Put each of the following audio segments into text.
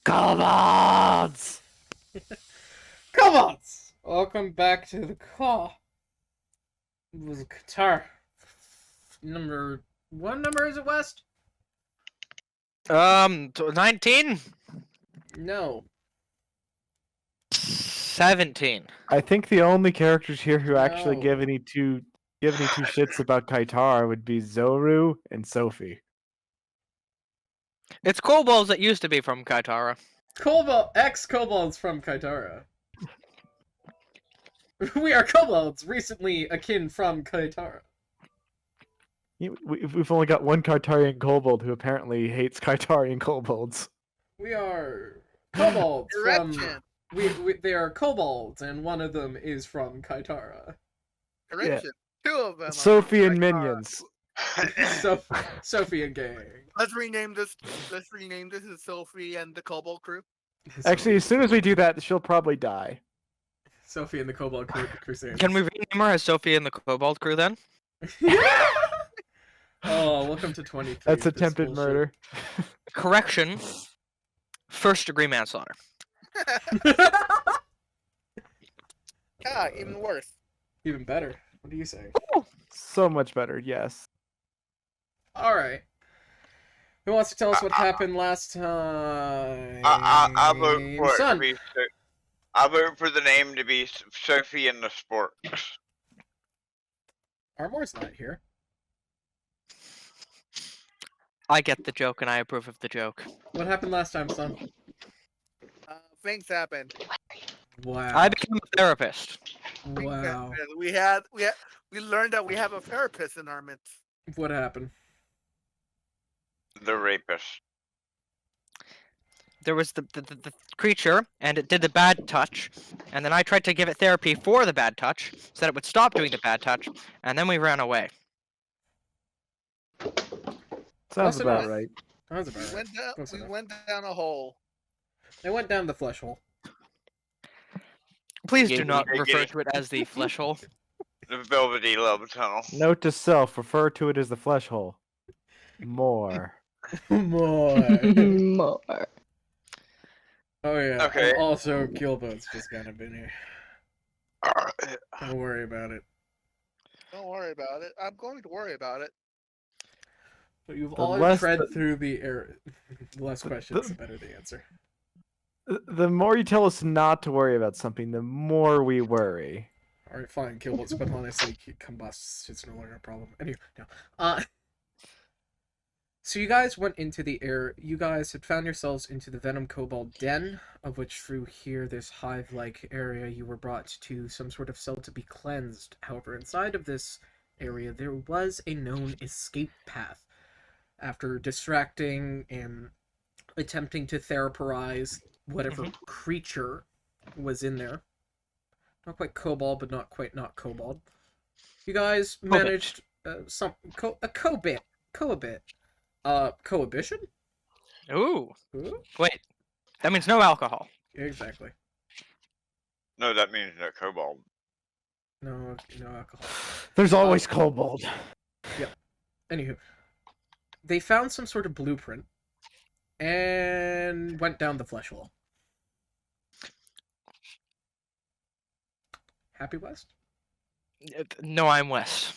Kobolds! Come on! Welcome back to the call. It was a guitar. Number... What number is it, West? 19? No. 17. I think the only characters here who actually No. give any two shits about Kitara would be Zoru and Sophie. It's kobolds that used to be from Kitara. Ex-kobolds from Kitara. We are kobolds, recently akin from Kitara. We've only got one Kitarian kobold who apparently hates Kitarian kobolds. We are kobolds from... Correction. They are kobolds, and one of them is from Kitara. Correction. Two of them. are Sophie and Kitara. minions. Sophie and gang. Let's rename this. Let's rename this as Sophie and the Kobold crew. Actually, as soon as we do that, she'll probably die. Sophie and the Kobold Crusaders. Can we rename her as Sophie and the Kobold Crew then? Oh, welcome to 23. That's this attempted bullshit. murder. Correction. First-degree manslaughter. Ah, even worse. Even better. What do you say? So much better, yes. Alright. Who wants to tell us what happened last time? I vote for it to Son. be. I vote for the name to be Sophie and the Sporks. Armor's not here. I get the joke and I approve of the joke. What happened last time, son? Things happened. Wow. I became a therapist. Things Wow. happened. We learned that we have a therapist in our midst. What happened? The rapist. There was the creature, and it did the bad touch, and then I tried to give it therapy for the bad touch, so that it would stop doing the bad touch, and then we ran away. Sounds Close about enough. right. That was about We right. went Close down. We enough. went down a hole. They went down the flesh hole. Please Yeah, do not we did refer it. to it as the flesh hole. The Velvety Love Tunnel. Note to self, refer to it as the flesh hole. More. More. More. Oh yeah. Okay. And also, Gilbo's just kind of been here. Alright. Don't worry about it. Don't worry about it. I'm going to worry about it. But you've The all less tread the- through the air. The less questions, the better the answer. The more you tell us not to worry about something, the more we worry. Alright, fine, Gilbo's, but honestly, it combusts. It's no longer a problem. Anyway, no. So you guys went into the air. You guys had found yourselves into the Venom Kobold Den, of which through here, this hive-like area, you were brought to some sort of cell to be cleansed. However, inside of this area, there was a known escape path. After distracting and attempting to therapize whatever creature was in there. Not quite kobold, but not quite not kobold. You guys managed cohabitation? Ooh. Ooh? Wait. That means no alcohol. Exactly. No, that means no kobold. No alcohol. There's always kobold. Anywho, they found some sort of blueprint and went down the flesh hole. Happy West? No, I'm Wes.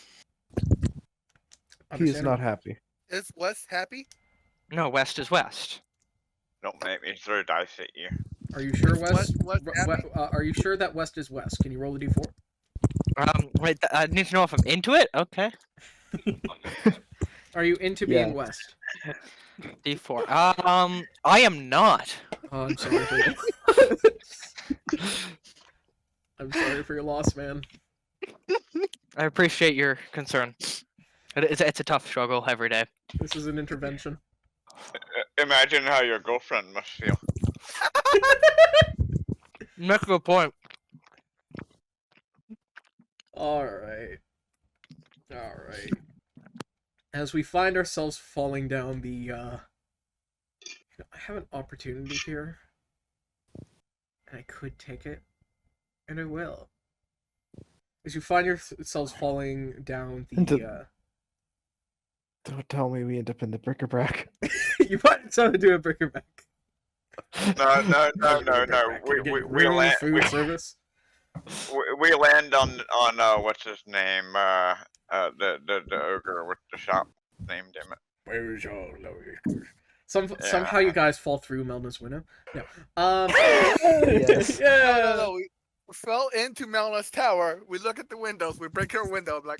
He is not happy. Is Wes happy? No, West is West. Don't make me throw dice at you. Are you sure West? West happy? Are you sure that West is West? Can you roll a d4? Wait, I need to know if I'm into it? Okay. Are you into being Yeah. West? D4. I am not. Oh, I'm sorry for you. I'm sorry for your loss, man. I appreciate your concern. It's a tough struggle every day. This is an intervention. Imagine how your girlfriend must feel. Make a good point. Alright. As we find ourselves falling down the, I have an opportunity here. And I could take it. And I will. As you find yourselves falling down the, Don't tell me we end up in the bric-a-brac. you might have to do a bric-a-brac. No, no, no, Can no, I no. get We room land. food service? We land on what's his name? The ogre with the shop name. Damn it. Where's your lawyer? Somehow Yeah. you guys fall through Melna's window. No. Yes. Yeah. No. We fell into Melna's tower. We look at the windows. We break her window. I'm like,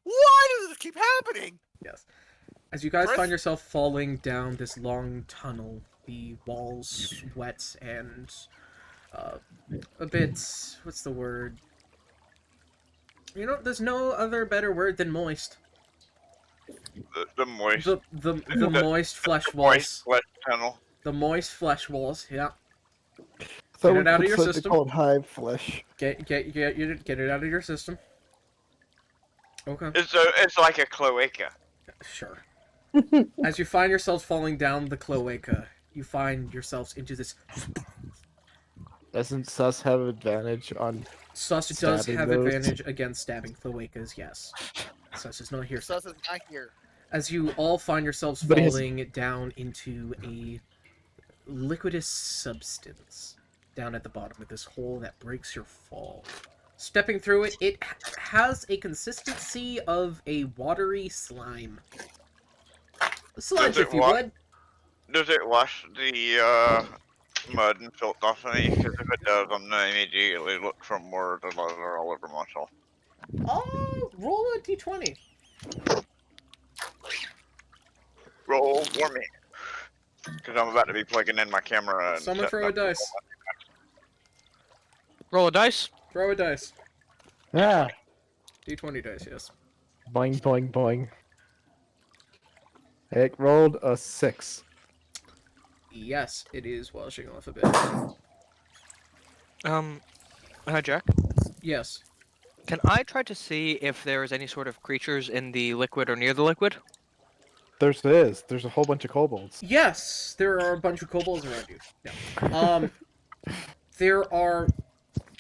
why does this keep happening? Yes. As you guys Chris? find yourself falling down this long tunnel, the walls wet and a bit. What's the word? You know, there's no other better word than moist. The moist. The moist flesh moist walls. flesh tunnel. The moist flesh walls. Yeah. So Get it out of your something system. called hive flesh. Get it out of your system. Okay. It's like a cloaca. Sure. As you find yourselves falling down the cloaca, you find yourselves into this. Doesn't Sus have advantage on? Sus does Stabbing have those? advantage against stabbing cloacas, yes. Sus is not here. Sus is not here. As you all find yourselves But he has- falling down into a liquidous substance down at the bottom of this hole that breaks your fall. Stepping through it, it has a consistency of a watery slime. Sludge, Does it if you wa- would. Does it wash the mud and filth off of me? Because if it does, I'm gonna immediately look for more of the leather all over myself. Oh, roll a d20. Roll for me. Because I'm about to be plugging in my camera. And Someone setting throw a up dice. Roll a dice. Throw a dice. Ah, D20 dice, yes. boing boing boing. It rolled a 6. Yes, it is washing off a bit. Jack. Yes. Can I try to see if there is any sort of creatures in the liquid or near the liquid? There's a whole bunch of kobolds. Yes, there are a bunch of kobolds around you. No. There are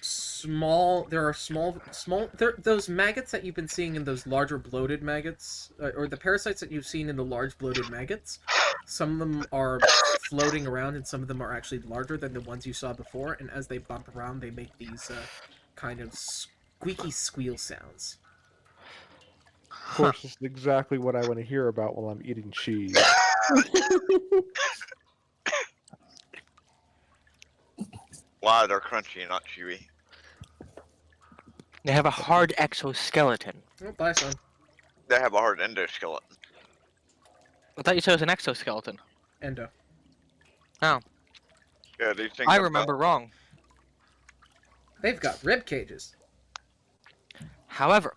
small, those maggots that you've been seeing in those larger bloated maggots, or the parasites that you've seen in the large bloated maggots. Some of them are floating around, and some of them are actually larger than the ones you saw before, and as they bump around, they make these kind of squeaky squeal sounds. Of course, this is exactly what I want to hear about while I'm eating cheese. Why they're crunchy, not chewy. They have a hard exoskeleton. Oh, bye, son. They have a hard endoskeleton. I thought you said it was an exoskeleton. Endo. Yeah, these things. I are remember wrong. They've got rib cages. However,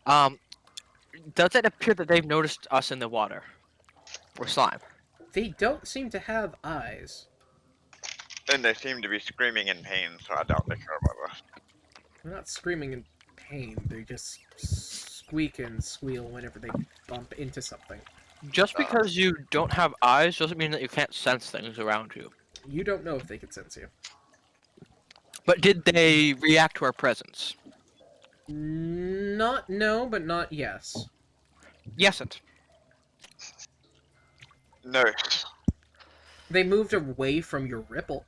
does it appear that they've noticed us in the water? Or slime? They don't seem to have eyes. And they seem to be screaming in pain, so I doubt they care about us. They're not screaming in pain. They just squeak and squeal whenever they bump into something. Just because you don't have eyes doesn't mean that you can't sense things around you. You don't know if they can sense you. But did they react to our presence? Not no, but not yes. Yes, it. No. They moved away from your ripple.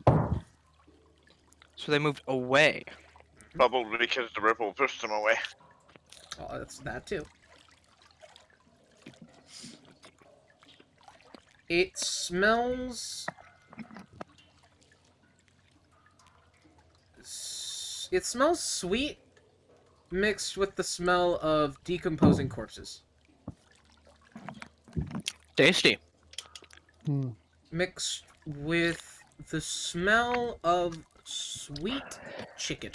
So they moved away. Probably because the ripple pushed them away. Oh, that's that too. It smells. It smells sweet, mixed with the smell of decomposing corpses. Tasty. Mixed with the smell of sweet chicken.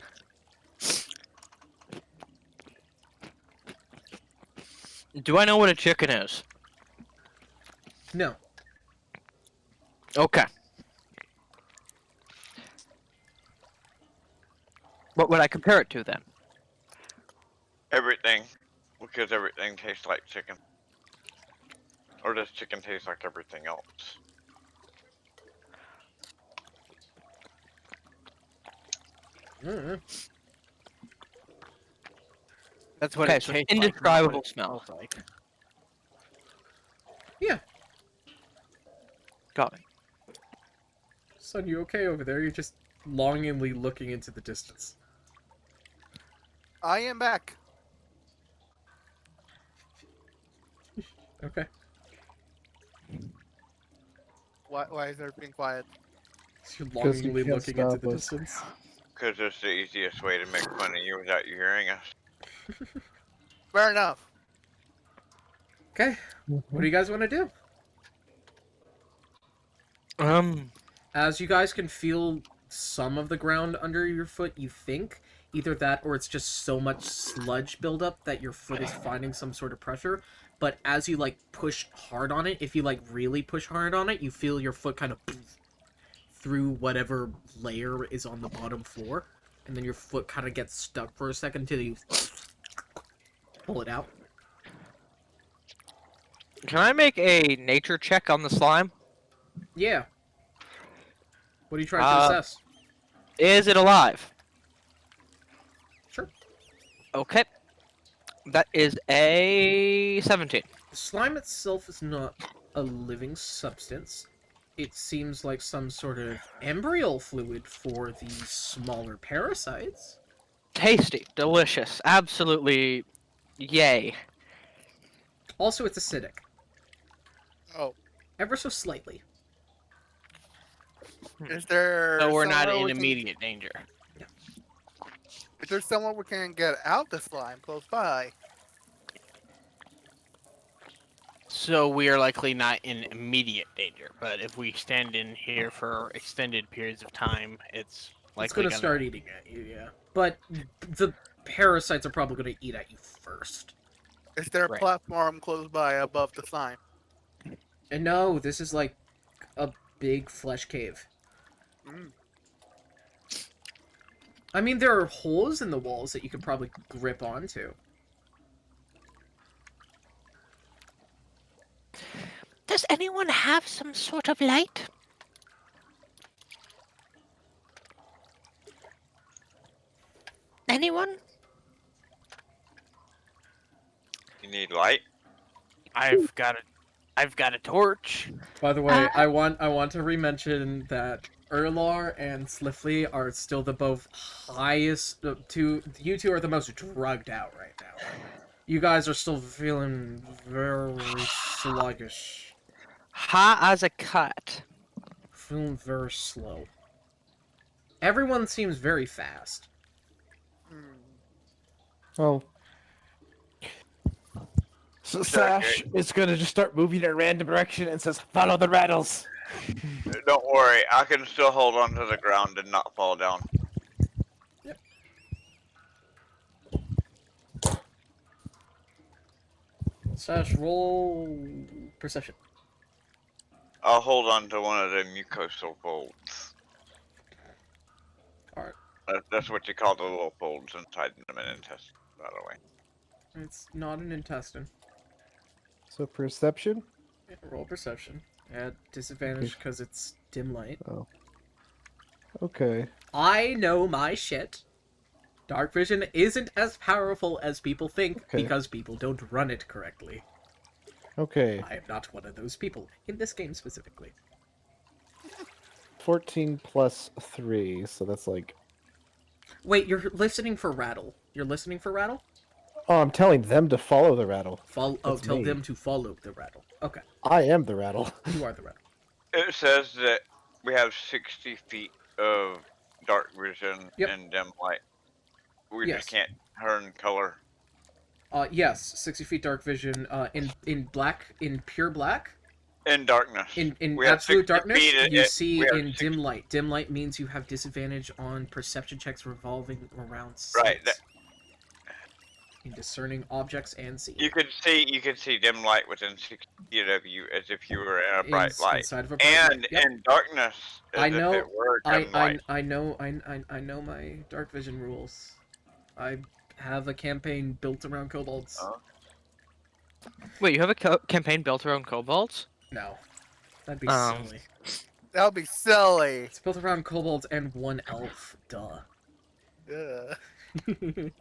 Do I know what a chicken is? No. Okay. What would I compare it to then? Everything. Because everything tastes like chicken. Or does chicken taste like everything else? Mm-hmm. That's what Okay, it so tastes like, not what indescribable it smell. smells like. Yeah. Got it. Son, you okay over there? You're just longingly looking into the distance. I am back. Okay. Why is everything quiet? You're 'Cause you longingly can't looking into stop the us. distance. Because it's the easiest way to make fun of you without you hearing us. Fair enough. Okay. What do you guys want to do? As you guys can feel some of the ground under your foot, you think either that or it's just so much sludge buildup that your foot is finding some sort of pressure. But as you like push hard on it, if you like really push hard on it, you feel your foot kind of through whatever layer is on the bottom floor, and then your foot kind of gets stuck for a second until you pull it out. Can I make a nature check on the slime? Yeah. What are you trying to assess? Is it alive? Sure. Okay. That is a 17. Slime itself is not a living substance. It seems like some sort of embryo fluid for the smaller parasites. Tasty, delicious, absolutely yay. Also, it's acidic. Oh, Ever so slightly. is there? So we're not somewhere in we can- immediate danger. Is there somewhere we can get out the slime close by? So we are likely not in immediate danger. But if we stand in here for extended periods of time, it's likely It's gonna start eating at you, yeah. But the parasites are probably gonna eat at you first. Is there a Right. platform close by above the slime? And no, this is like a big flesh cave. Mm. I mean, there are holes in the walls that you could probably grip onto. Does anyone have some sort of light? Anyone? You need light? I've got a torch. By the way, I want to re-mention that Erlar and Slifley are still the both highest. You two are the most drugged out right now. You guys are still feeling very sluggish, Hot as a cut. feeling very slow. Everyone seems very fast. Oh. So Sash is gonna just start moving in a random direction and says, "Follow the rattles." Don't worry, I can still hold on to the ground and not fall down. Sash, roll perception. I'll hold on to one of the mucosal folds. Alright. That's what you call the little folds inside the intestine, by the way. It's not an intestine. So perception. Yeah, roll perception. At disadvantage because it's dim light. Okay. I know my shit. Dark vision isn't as powerful as people think Okay. because people don't run it correctly. Okay. I am not one of those people, in this game specifically. 14 plus 3, so that's like. Wait, you're listening for rattle. You're listening for rattle? Oh, I'm telling them to follow the rattle. That's Tell me. them to follow the rattle. Okay, I am the rattle. you are the rattle. It says that we have 60 feet of dark vision Yep. and dim light. We Yes. just can't turn color. Yes, 60 feet dark vision, in black, in pure black. In darkness. In We have absolute 60 darkness, feet, you it- see we have in 60 dim light. Dim light means you have disadvantage on perception checks revolving around Right, sights. In discerning objects and seeing. You can see dim light within 60 feet of you as if you were in a bright light. Inside of a bright And light. Yep. in darkness as I if know- it were dim light. I know my dark vision rules. I have a campaign built around kobolds. Oh. Wait, you have a campaign built around kobolds? No, that'd be silly. That would be silly. It's built around kobolds and one elf. Duh. Ugh.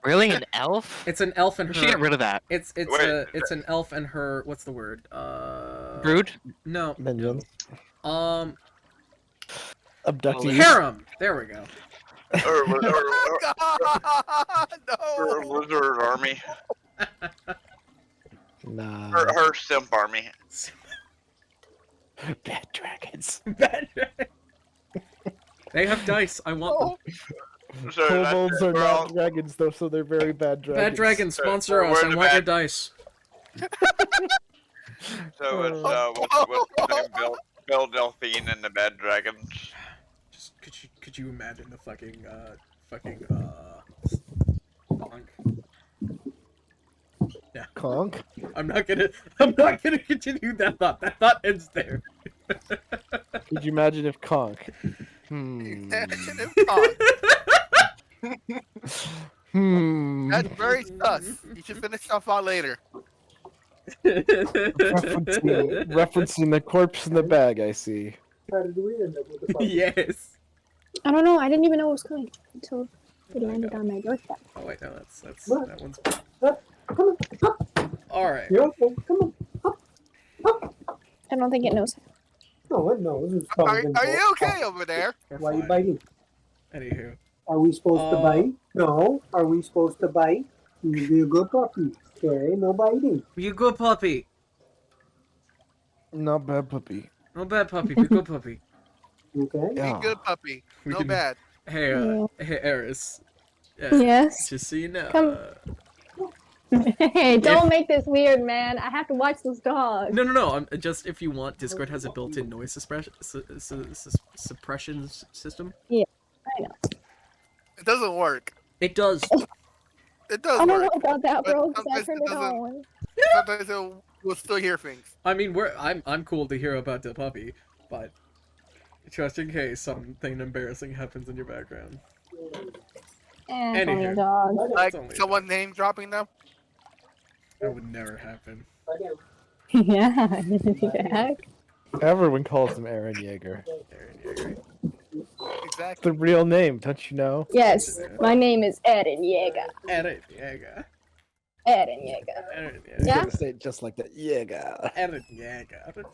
Really, an elf? It's an elf and We should get her. rid of that. It's Wait, an elf and her. What's the word? Brood? No. Minions. Abductees. Harem. There we go. Or No. lizard army. Nah. Her simp army. Bad dragons. Bad. They have dice. I want them. So Kobolds are well, not dragons, though, so they're very bad dragons. Bad dragon, sponsor We're us. I the want your bad- dice. So it's what's the name? Bill Delphine and the Bad Dragons. Just could you imagine the fucking bonk? Conk? I'm not gonna continue that thought. That thought ends there. Could you imagine if Conk? That's very sus. You should finish off on later. Referencing the corpse in the bag, I see. Yes. I don't know. I didn't even know it was coming until it landed on my doorstep. Oh wait, no, that one's. All right. I don't think it knows. No, it knows. It's Are, probably are you okay over there? We're Why are you fine. biting? Anywho, Are we supposed to bite? No. Are we supposed to bite? You be a good puppy. Okay, no biting. be a good puppy. Not bad puppy. No bad puppy. Be a good puppy. Okay. Yeah. Be good puppy. We No can- bad. Hey, hey, Eris. Yeah. Yes. Just so you know. Come- Hey, don't make this weird, man. I have to watch this dog. No. I'm just if you want. Discord has a built-in noise suppression system. I know. It doesn't work. It does. It does I don't know work. about that, But bro. 'Cause I sometimes turned it it doesn't- on. Sometimes we'll still hear things. I mean, I'm cool to hear about the puppy, but just in case something embarrassing happens in your background. And it's only Anywho. a dog. Like only- someone name dropping them. That would never happen. Yeah. Yeah. Everyone calls him Aaron Yeager. Aaron Yeager. Exactly. The real name, don't you know? Yes, my name is Eren Yeager. Aaron Yeager. Eren Yeager. Aaron You Yeager. Yeah? gotta say it just like that. Yeager. Aaron Yeager.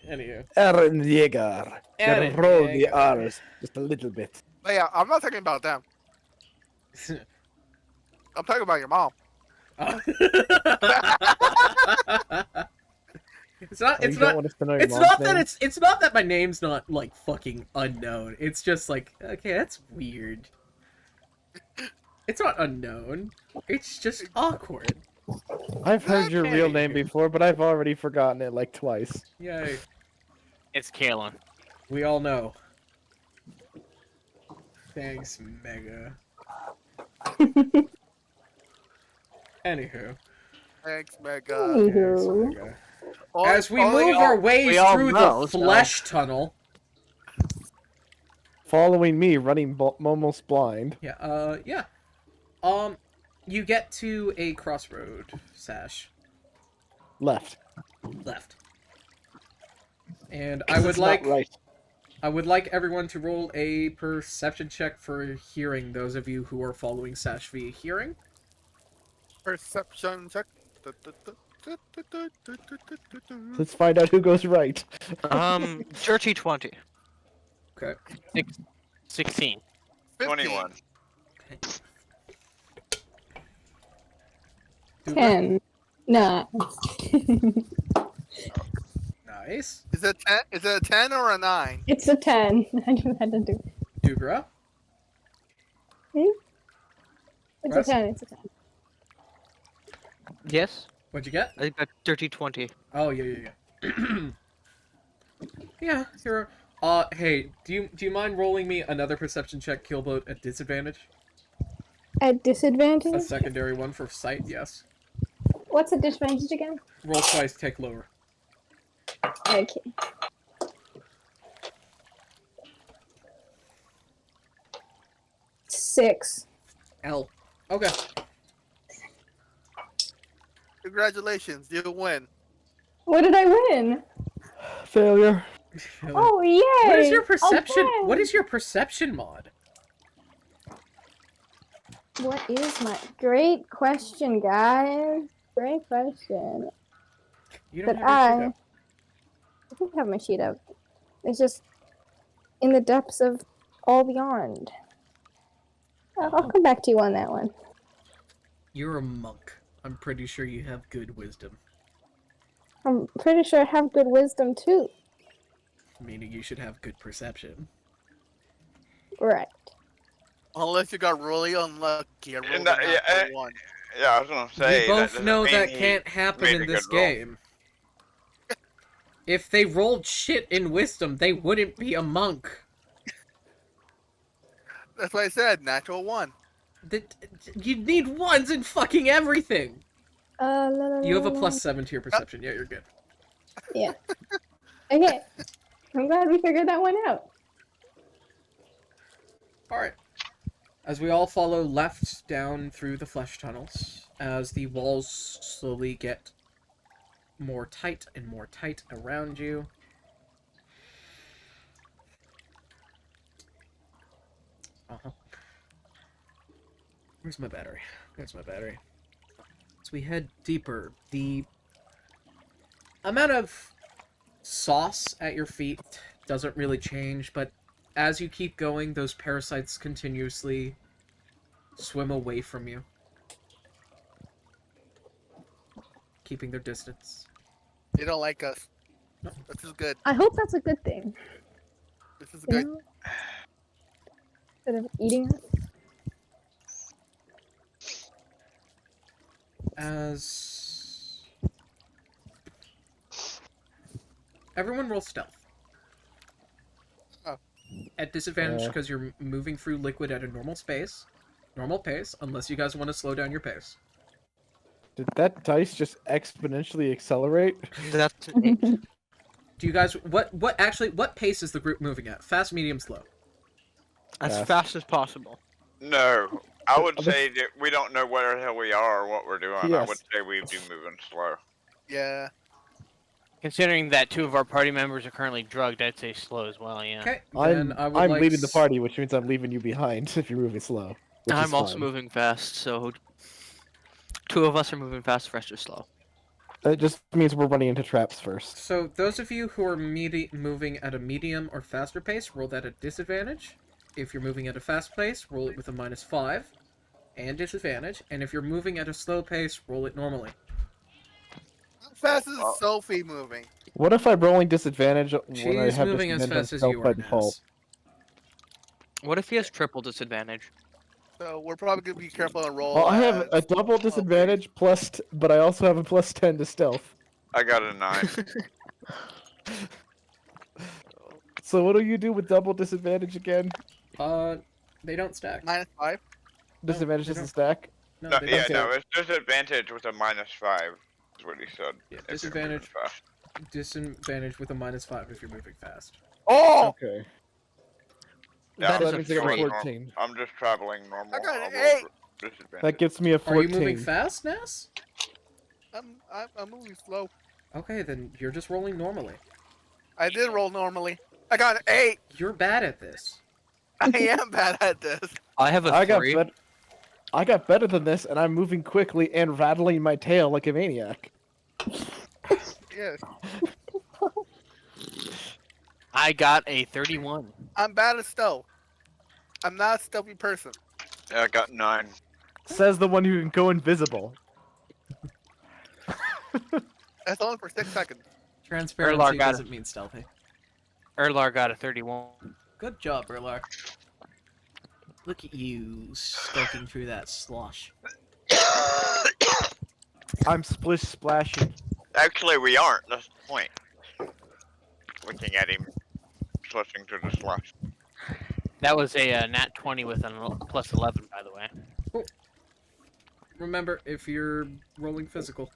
Anywho. Aaron Yeager. Aaron Gotta roll the Yeager. R's just a little bit. But yeah, I'm not talking about them. I'm talking about your mom. It's not. Oh, It's you don't not. want us to know your It's mom's not that name? it's not that my name's not like fucking unknown. It's just like okay, that's weird. It's not unknown. It's just awkward. I've heard your real Okay. name before, but I've already forgotten it like twice. Yay. It's Kalen. We all know. Thanks, Mega. Anywho. Thanks, Mega. Anywho. Thanks, Mega. All- As we all move y'all- our ways we all through know, the so- flesh tunnel. Following me, running almost blind. Yeah. You get to a crossroad, Sash. Left. Left. And I would It's not like right. I would like everyone to roll a perception check for hearing, those of you who are following Sash via hearing. Perception check. Let's find out who goes right. Dirty 20. Okay. 16. 21. 10. Nah. Nice. Is it 10? Is it a 10 or a 9? It's a 10. I just had to do. Dugra. It's Russ? a 10. It's a 10. Yes? What'd you get? I got dirty 20. Oh yeah. Yeah, here. Hey, do you mind rolling me another perception check, Killboat, at disadvantage? At disadvantage? A secondary one for sight, yes. What's the disadvantage again? Roll twice, take lower. Okay. Six. L. Okay. Congratulations, you win. What did I win? Failure. Oh, yay! What is your perception? Okay. What is your perception mod? What is my... Great question, guys. Great question. You don't But have your sheet up. I don't have my sheet up. It's just in the depths of all beyond. I'll come back to you on that one. You're a monk. I'm pretty sure you have good wisdom. I'm pretty sure I have good wisdom too. Meaning you should have good perception. Right. Unless you got really unlucky and rolled And a that- yeah, natural one. Yeah, I was gonna say. We that both doesn't know mean that he can't happen made in a this good roll. game. If they rolled shit in wisdom, they wouldn't be a monk. That's what I said, natural one. You need ones in fucking everything. You have a +7 +7 to your perception. Yeah, you're good. Yeah. Okay. I'm glad we figured that one out. Alright. As we all follow left down through the flesh tunnels, as the walls slowly get more tight and more tight around you. Uh-huh. Where's my battery? Where's my battery? As we head deeper, the amount of sauce at your feet doesn't really change, but as you keep going, those parasites continuously swim away from you, keeping their distance. They don't like us. No. This is good. I hope that's a good thing. This is You good. know? Instead of eating us. As everyone roll stealth. Oh. At disadvantage because you're moving through liquid at a normal pace, unless you guys want to slow down your pace. Did that dice just exponentially accelerate? That's Do you guys what pace is the group moving at? Fast, medium, slow. as Fast. fast as possible. No, I would But- say that we don't know where the hell we are or what we're doing. I Yes. would say we'd be moving slow. Yeah. Considering that 2 of our party members are currently drugged, I'd say slow as well. Yeah. Okay, then I'm I would I'm like leading the party, which means I'm leaving you behind if you're moving slow. which is I'm also fine. moving fast, so 2 of us are moving fast, the rest are slow. It just means we're running into traps first. So those of you who are moving at a medium or faster pace, roll that at disadvantage. If you're moving at a fast pace, roll it with a -5 and disadvantage. And if you're moving at a slow pace, roll it normally. How fast is Sophie moving? What if I'm rolling disadvantage when I She's have moving as disadvantage fast as on you are, stealth and pulp? Ness. What if he has triple disadvantage? So we're probably gonna be careful and roll. Well, I have a as- double disadvantage but I also have a +10 to stealth. I got a 9. So what do you do with double disadvantage again? They don't stack. -5. Disadvantage they doesn't don't. stack. No, No, they yeah, don't. no, it's disadvantage with a -5. Is what he said. Yeah, if you're disadvantage. moving fast. Disadvantage with a -5 if you're moving fast. Oh! Okay. Yeah, That I'm is that a means I got a three. 14. I'm just traveling normal. I got an I'll roll 8. disadvantage. That gets me a Are 14. you moving fast, Ness? I'm moving slow. Okay, then you're just rolling normally. I did roll normally. I got an 8. You're bad at this. I am bad at this. I have a I got 3. I got better than this, and I'm moving quickly and rattling my tail like a maniac. Yes. I got a 31. I'm bad at stealth. I'm not a stealthy person. Yeah, I got 9. Says the one who can go invisible. That's only for 6 seconds. Transparency Erlar got it. doesn't mean stealthy. Erlar got a 31. Good job, Erlar. Look at you, stoking through that slosh. I'm splish splashing. Actually, we aren't. That's the point. Looking at him, slushing through the slush. That was a nat 20 with a +11, by the way. Remember, if you're rolling physical,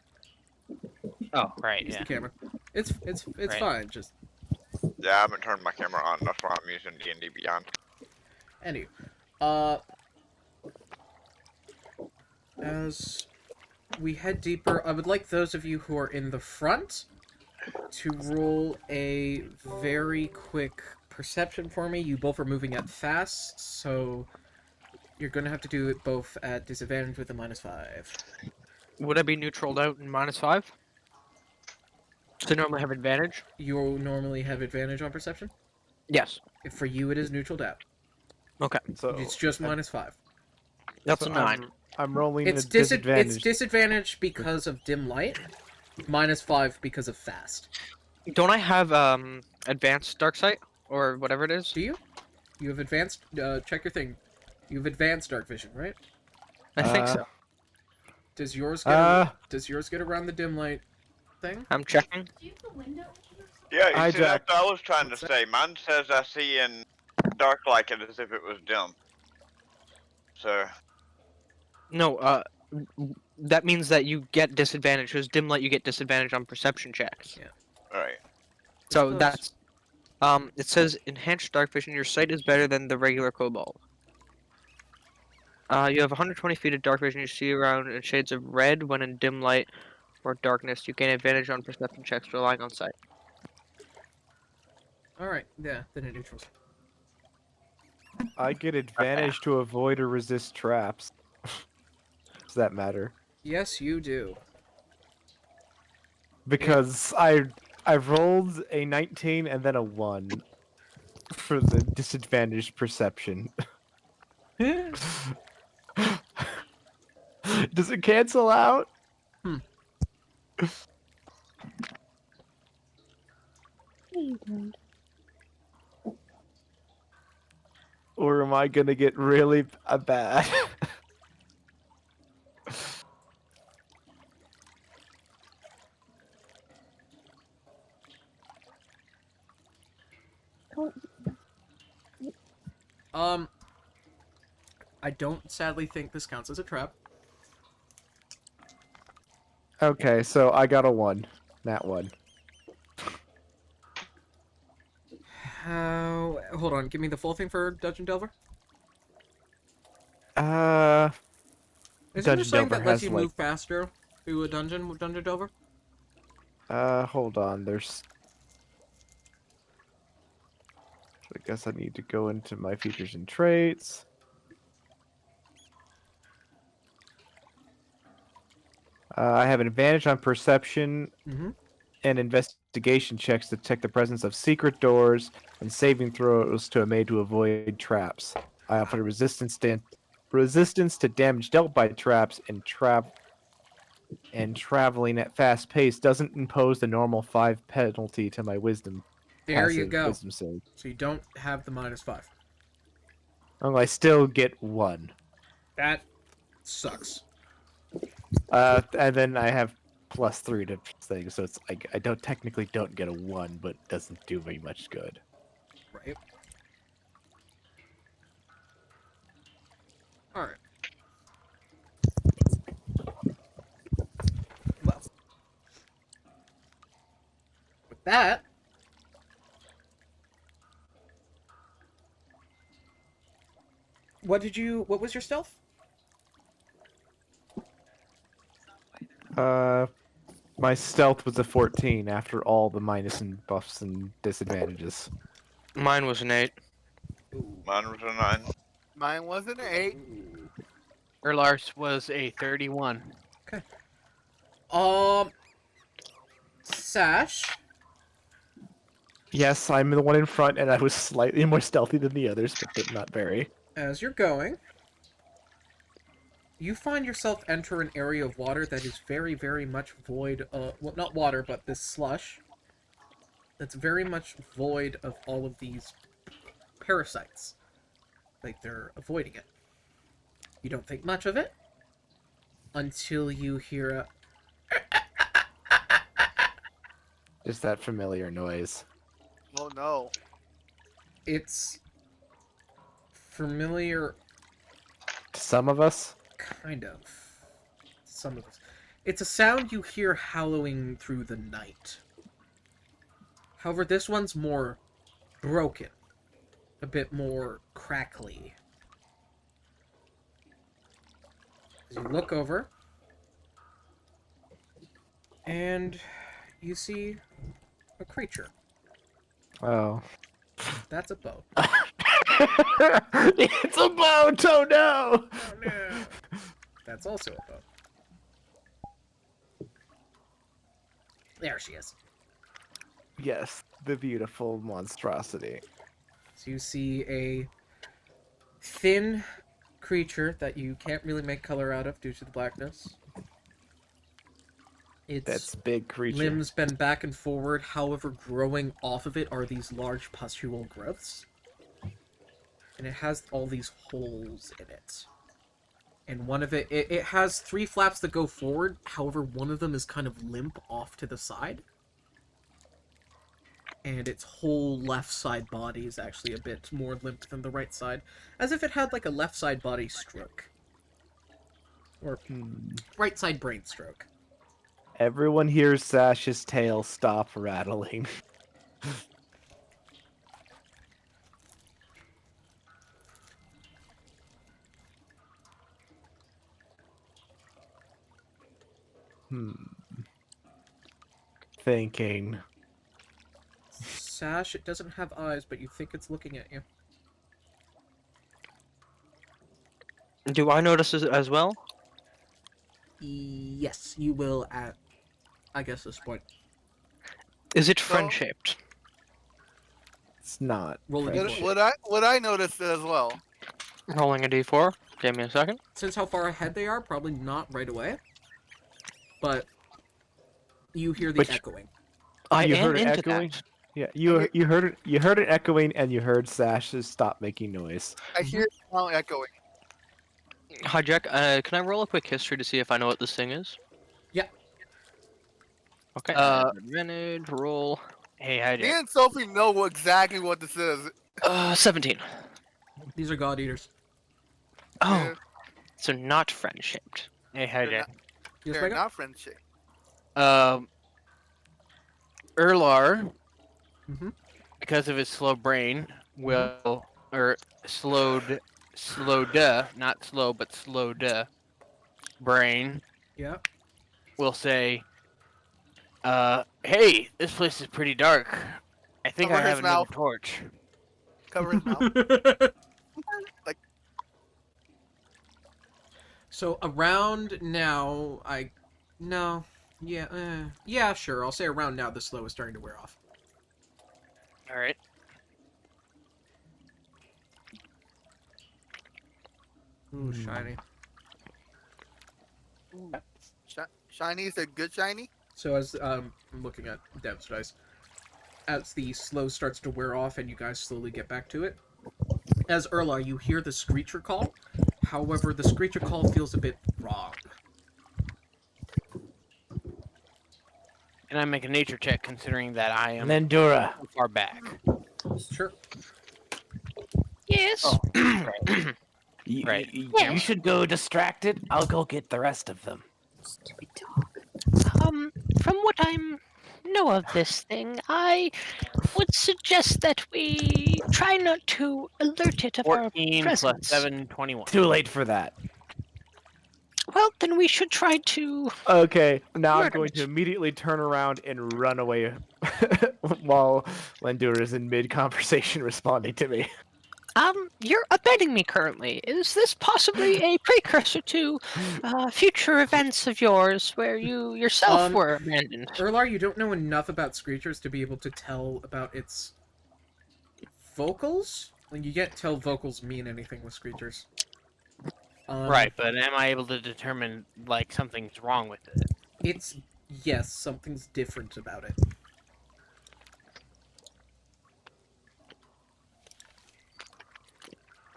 Oh, right, use yeah. the camera. It's Right. fine. Just Yeah, I haven't turned my camera on. That's why I'm using D&D Beyond. anyway. As we head deeper, I would like those of you who are in the front to roll a very quick perception for me. You both are moving at fast, so you're gonna have to do it both at disadvantage with a -5. Would I be neutraled out in -5? So normally have advantage? You normally have advantage on perception. Yes. For you, it is neutraled out. Okay. So It's just -5. That's so a 9. I'm rolling It's a disadvantage. It's disadvantage because of dim light. -5 because of fast. Don't I have advanced dark sight or whatever it is? Do you? You have advanced. Check your thing. You have advanced dark vision, right? I think Uh, so. Does yours get? Does yours get around the dim light thing? I'm checking. Yeah, you Hi, see, that's Jack. what I was trying to What's that? say. Mine says I see in dark like it as if it was dim. So, No, that means that you get disadvantage. Because dim light, you get disadvantage on perception checks. Yeah. alright. So Close. that's it says enhanced dark vision. Your sight is better than the regular kobold. You have 120 feet of dark vision. You see around in shades of red when in dim light or darkness. You gain advantage on perception checks relying on sight. All right. Yeah. Then it neutrals. I get advantage to avoid or resist traps. Does that matter? Yes, you do. Because I rolled a 19 and then a 1 for the disadvantaged perception. Does it cancel out? Or am I gonna get really bad? I don't sadly think this counts as a trap. Okay, so I got a 1. That one. How? Hold on. Give me the full thing for Dungeon Delver. Uh, Isn't there Dungeon something Delver that lets has, you like- move faster through a dungeon with Dungeon Delver? hold on. There's. I guess I need to go into my features and traits. I have an advantage on perception Mm-hmm. and investigation checks to detect the presence of secret doors and saving throws to a made to avoid traps. I offer resistance to damage dealt by traps and traveling at fast pace doesn't impose the normal 5 penalty to my wisdom. There you passive go. Wisdom save. So you don't have the -5. Oh, I still get 1. That sucks. And then I have +3 to things, so it's I technically don't get a 1, but it doesn't do me much good. Right. All right. Well, with that, what was your stealth? My stealth was a 14 after all the minus and buffs and disadvantages. Mine was an 8. Mine was a 9. Mine was an 8. Lars was a 31. Sash. Yes, I'm the one in front, and I was slightly more stealthy than the others, but not very. As you're going, you find yourself enter an area of water that is very, very much void of... Well, not water, but this slush. That's very much void of all of these parasites. Like, they're avoiding it. You don't think much of it until you hear a... Just that familiar noise. Oh no. It's familiar, To some of us, kind of. Some of us. It's a sound you hear howling through the night. However, this one's more broken. A bit more crackly. As you look over, and you see a creature. oh. That's a boat. It's a boat! Oh no! Oh no! That's also a boat. There she is. Yes, the beautiful monstrosity. So you see a thin creature that you can't really make color out of due to the blackness. Its That's big creature. limbs bend back and forward, however, growing off of it are these large pustule growths. And it has all these holes in it. And one of it has 3 flaps that go forward, however, one of them is kind of limp off to the side. And its whole left side body is actually a bit more limp than the right side, as if it had like a left side body stroke. Or right side brain stroke. Everyone hears Sash's tail stop rattling. Thinking. Sash, it doesn't have eyes, but you think it's looking at you. Do I notice it as well? Yes, you will at, I guess, this point. Is it So- friend-shaped? It's not. Roll a friendship. d4. Would I notice it as well? Rolling a d4. Give me a second. Since how far ahead they are, probably not right away. But you hear the Which- echoing. I You am heard it into echoing? that. Yeah, you heard it. You heard it echoing, and you heard Sash's stop making noise. I hear it now echoing. Hi, Jack. Can I roll a quick history to see if I know what this thing is? Yeah. Okay. Advantage roll. Hey, hi, Me Jack. and Sophie know exactly what this is. 17. These are god eaters. Oh, Yeah. so not friend-shaped. Hey, hi, They're Jack. Yes, They're Megan? not friendship. Erlar, Mhm. because of his slow brain, will slowed, not slow, but slowed brain Yeah. will say, hey, this place is pretty dark. I think Cover I his have another mouth. torch. Cover his mouth. Like, So around now, yeah, sure. I'll say around now the slow is starting to wear off. All right. Ooh, shiny. shiny is a good shiny. So as I'm looking at Dev's dice, as the slow starts to wear off and you guys slowly get back to it, as Erlar, you hear the screecher call. However, the screecher call feels a bit wrong. Can I make a nature check considering that I am Lendura. so far back? Sure. Yes. Oh. Right. Yeah. You should go distracted. I'll go get the rest of them. Stupid dog. From what I know of this thing, I would suggest that we try not to alert it of our 14 plus presence. 7, 21. Too late for that. Well, then we should try to. Okay, now I'm Murder going it. to immediately turn around and run away while Lendura is in mid-conversation responding to me. You're abetting me currently. Is this possibly a precursor to future events of yours where you yourself were abandoned? Erlar, you don't know enough about screechers to be able to tell about its vocals. Like, you can't tell vocals mean anything with screechers. Right, but am I able to determine, like, something's wrong with it? It's yes, something's different about it.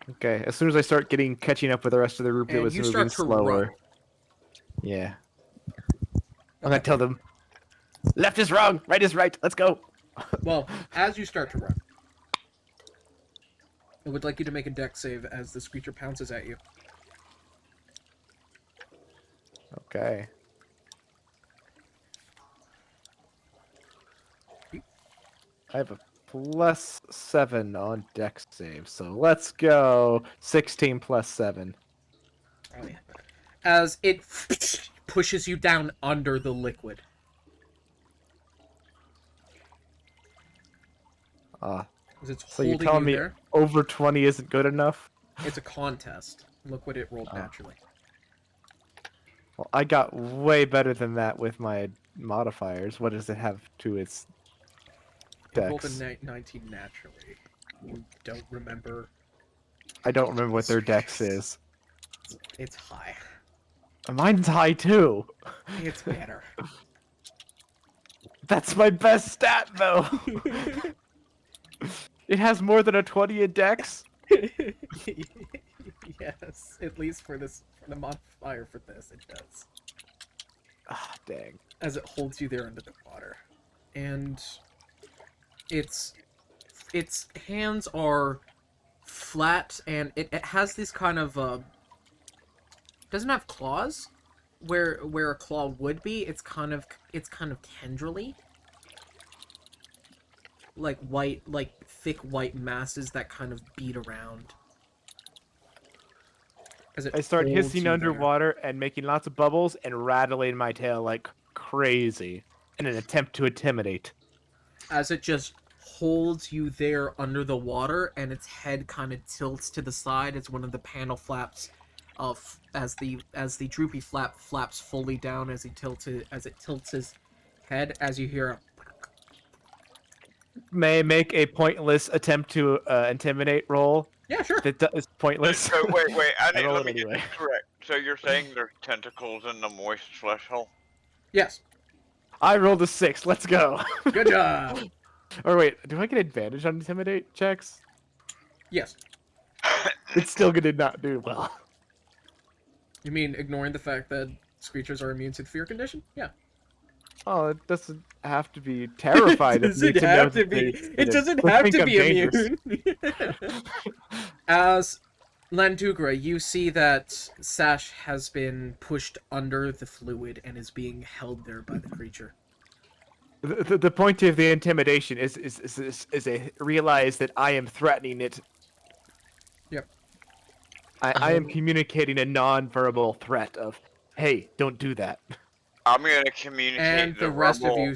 Okay, as soon as I start catching up with the rest of the group, it And was you moving start to slower. run. Yeah. I'm gonna tell them, left is wrong, right is right. Let's go. Well, as you start to run, I would like you to make a dex save as the screecher pounces at you. Okay. I have a +7 on dex save, so let's go 16 plus 7. Oh, yeah. As it pushes you down under the liquid. As it's So you're holding telling you me there. over 20 isn't good enough? It's a contest. Look what it rolled Oh. naturally. Well, I got way better than that with my modifiers. What does it have to its It rolled dex? a 19 naturally. You don't remember I don't remember what their dex is. It's high. Mine's high too. It's better. That's my best stat though. It has more than a 20 in dex. Yes, at least for the modifier for this, it does. Ah, dang. As it holds you there under the water. And its hands are flat, and it has this kind of doesn't have claws where a claw would be. It's kind of tendrily, like thick white masses that kind of beat around. As I start holds hissing you underwater and making lots of bubbles and rattling my tail like crazy in an attempt to intimidate. there. As it just holds you there under the water, and its head kind of tilts to the side as one of the panel flaps as the droopy flap flaps fully down as it tilts his head, as you hear a May I make a pointless attempt to intimidate roll. yeah, sure. That is pointless. So wait, roll let it me get anyway. this correct. So you're saying there's tentacles in the moist flesh hole? Yes. I rolled a 6. Let's go. Good job. Or wait, do I get advantage on intimidate checks? Yes. It's still gonna not do well. You mean ignoring the fact that creatures are immune to the fear condition? Yeah. Oh, it doesn't have to be terrified of me It to know have to that be. they- It doesn't they have think to I'm be dangerous. immune. As Landugra, you see that Sash has been pushed under the fluid and is being held there by the creature. The point of the intimidation is a realize that I am threatening it. Yep. I am communicating a non-verbal threat of, hey, don't do that. I'm gonna communicate And the the rest of verbal- you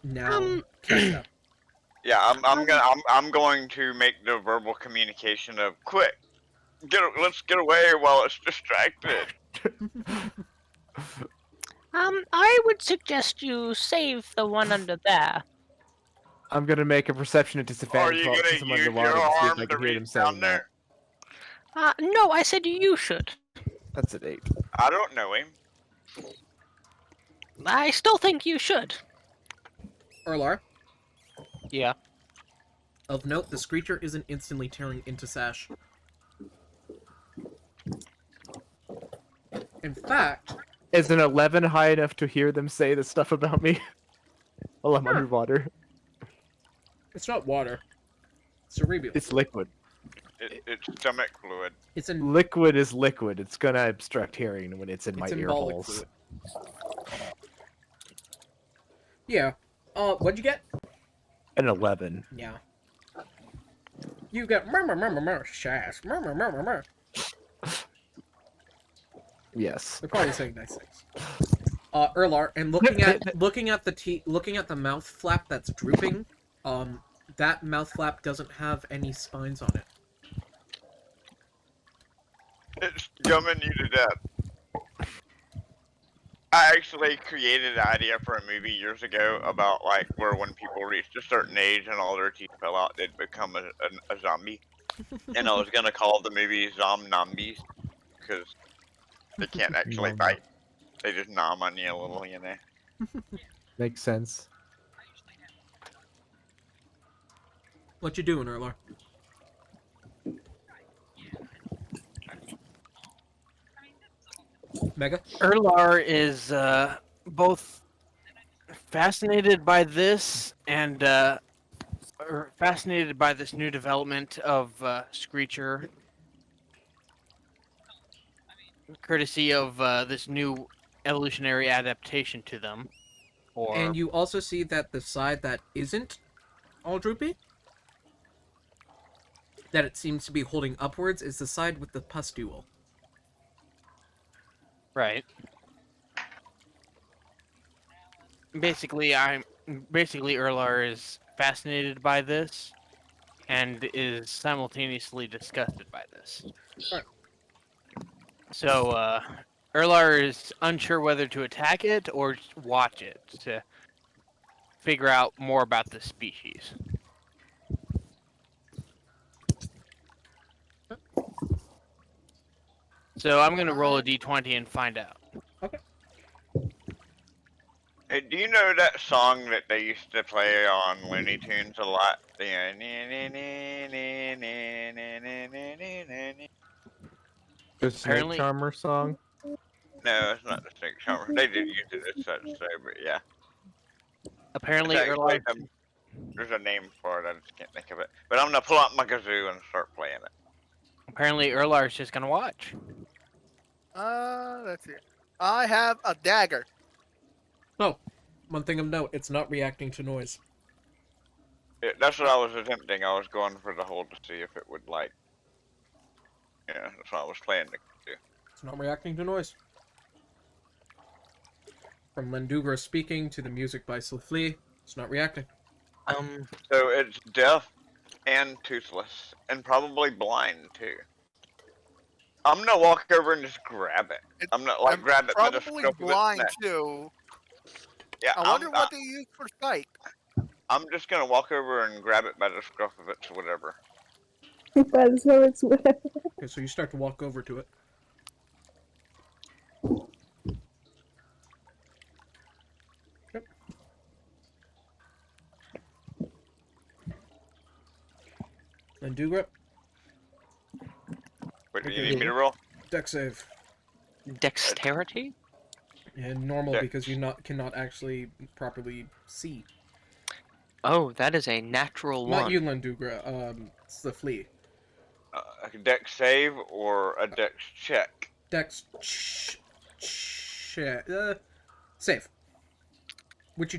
now catch up. Yeah, I'm going to make the verbal communication of quick. Let's get away while it's distracted. I would suggest you save the one under there. I'm gonna make a perception at Are disadvantage you while gonna since I'm use underwater your to see if arm I to can hear them reach down saying that. there? No, I said you should. That's an 8. I don't know him. I still think you should. Erlar, Yeah. of note, the screecher isn't instantly tearing into Sash. In fact, Is an 11 high enough to hear them say the stuff about me while I'm underwater? it's not water. It's cerebral. It's liquid. It's stomach fluid. It's in Liquid is liquid. It's gonna obstruct hearing when it's in my ear embolic holes. fluid. Yeah. What'd you get? An 11. Yeah. You got murmur, Shash. Murmur. Yes. They're probably saying nice things. Erlar, and looking at the mouth flap that's drooping, that mouth flap doesn't have any spines on it. It's gumming you to death. I actually created an idea for a movie years ago about like where when people reached a certain age and all their teeth fell out, they'd become a zombie. And I was gonna call the movie Zomnambies because they can't actually Nom. bite. They just nom on you a little, you know. Makes sense. What you doing, Erlar? Mega? Erlar is both fascinated by this and fascinated by this new development of Screecher, courtesy of this new evolutionary adaptation to them. Or And you also see that the side that isn't all droopy, that it seems to be holding upwards, is the side with the pustule. right. Basically, Erlar is fascinated by this and is simultaneously disgusted by this. Right. So, Erlar is unsure whether to attack it or just watch it to figure out more about the species. So I'm gonna roll a d20 and find out. Hey, do you know that song that they used to play on Looney Tunes a lot? The Snake Apparently- Charmer song. No, it's not the Snake Charmer. They did use it as such, so, but yeah. Apparently, It's actually Erlar. there's a name for it. I just can't think of it. But I'm gonna pull out my kazoo and start playing it. Apparently, Erlar's just gonna watch. Let's see. I have a dagger. Oh, one thing of note, it's not reacting to noise. That's what I was attempting. I was going for the hole to see if it would like. Yeah, that's what I was playing to do. It's not reacting to noise. From Lendugra speaking to the music by Sliflee, it's not reacting. So it's deaf and toothless and probably blind too. I'm gonna walk over and just grab it. I'm not like grab it by the Probably scruff of its blind neck. too. Yeah, I wonder what they use for sight. I'm just gonna walk over and grab it by the scruff of its whatever. But so it's whatever. Okay, so you start to walk over to it. Yep. Lendugra, Wait, do you Okay. need me to roll? deck save. Dexterity? And normal Dex. because you cannot actually properly see. Oh, that is a natural Not one. you, Lendugra. It's the flea. A dex save or a dex check? Dex save. What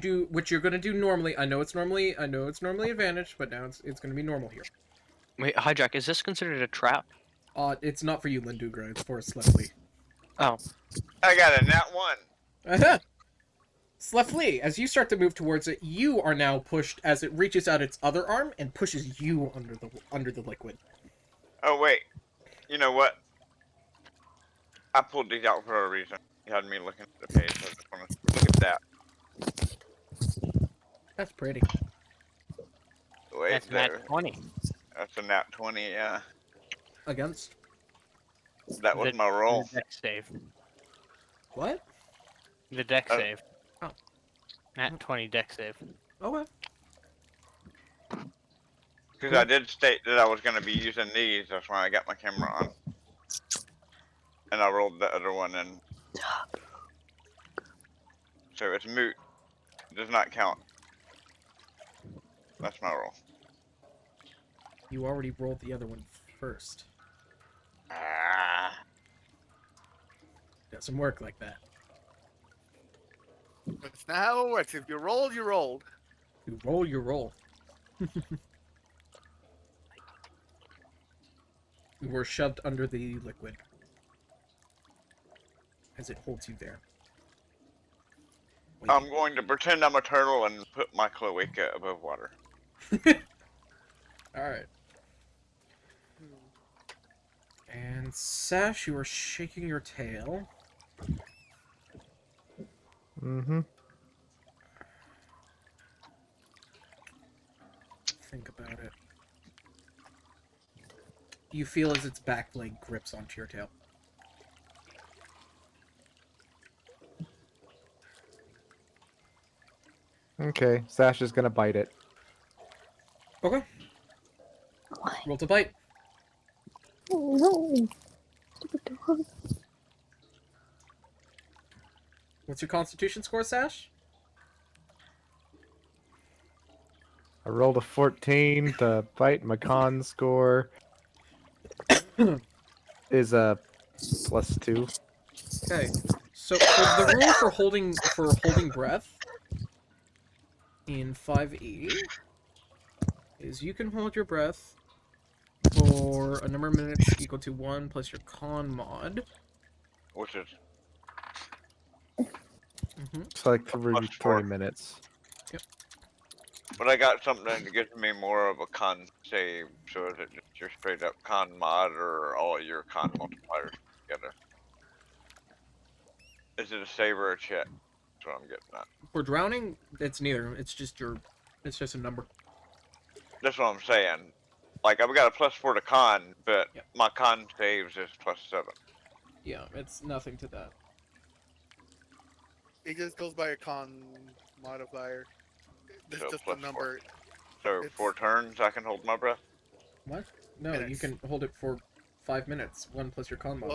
you're gonna do normally. I know it's normally advantage, but now it's gonna be normal here. Wait, Hijack, is this considered a trap? It's not for you, Lendugra. It's for Sleflee. Oh. I got a nat 1. Sleflee, as you start to move towards it, you are now pushed as it reaches out its other arm and pushes you under the liquid. Oh wait, you know what? I pulled these out for a reason. You had me looking at the page. So I just want to look at that. That's pretty. Wait, That's nat 20. That's a nat 20. Yeah, Against that was my roll. The dex save. what? The dex Oh. save. Oh. Nat 20 dex save. Okay. Because I did state that I was going to be using these. That's why I got my camera on. And I rolled the other one in. So it's moot. It does not count. That's my roll. You already rolled the other one first. Ah. Doesn't work like that. That's not how it works. If you rolled, you rolled. You roll your roll. You were shoved under the liquid as it holds you there. Wait. I'm going to pretend I'm a turtle and put my cloaca above water. Alright. And Sash, you are shaking your tail. Mm-hmm. Think about it. You feel as its back leg grips onto your tail. Okay, Sash is gonna bite it. Okay. Roll to bite. Oh no. Stupid dog. What's your constitution score, Sash? I rolled a 14 to bite. My con score is a +2. Okay. So for the rule for holding breath in 5e is you can hold your breath for a number of minutes equal to 1 plus your con mod. Which is It's like three +4. minutes. But I got something that gives me more of a con save, so is it just your straight up con mod or all your con multipliers together? Is it a save or a check? That's what I'm getting at. For drowning, it's neither. It's just a number. That's what I'm saying. Like, I've got a +4 to con, but Yep. my con saves is +7. Yeah, it's nothing to that. It just goes by a con modifier. It's So just a plus number. So It's 4 turns, I can hold my breath. What? No, you minutes. can hold it for 5 minutes. 1 plus your con mod.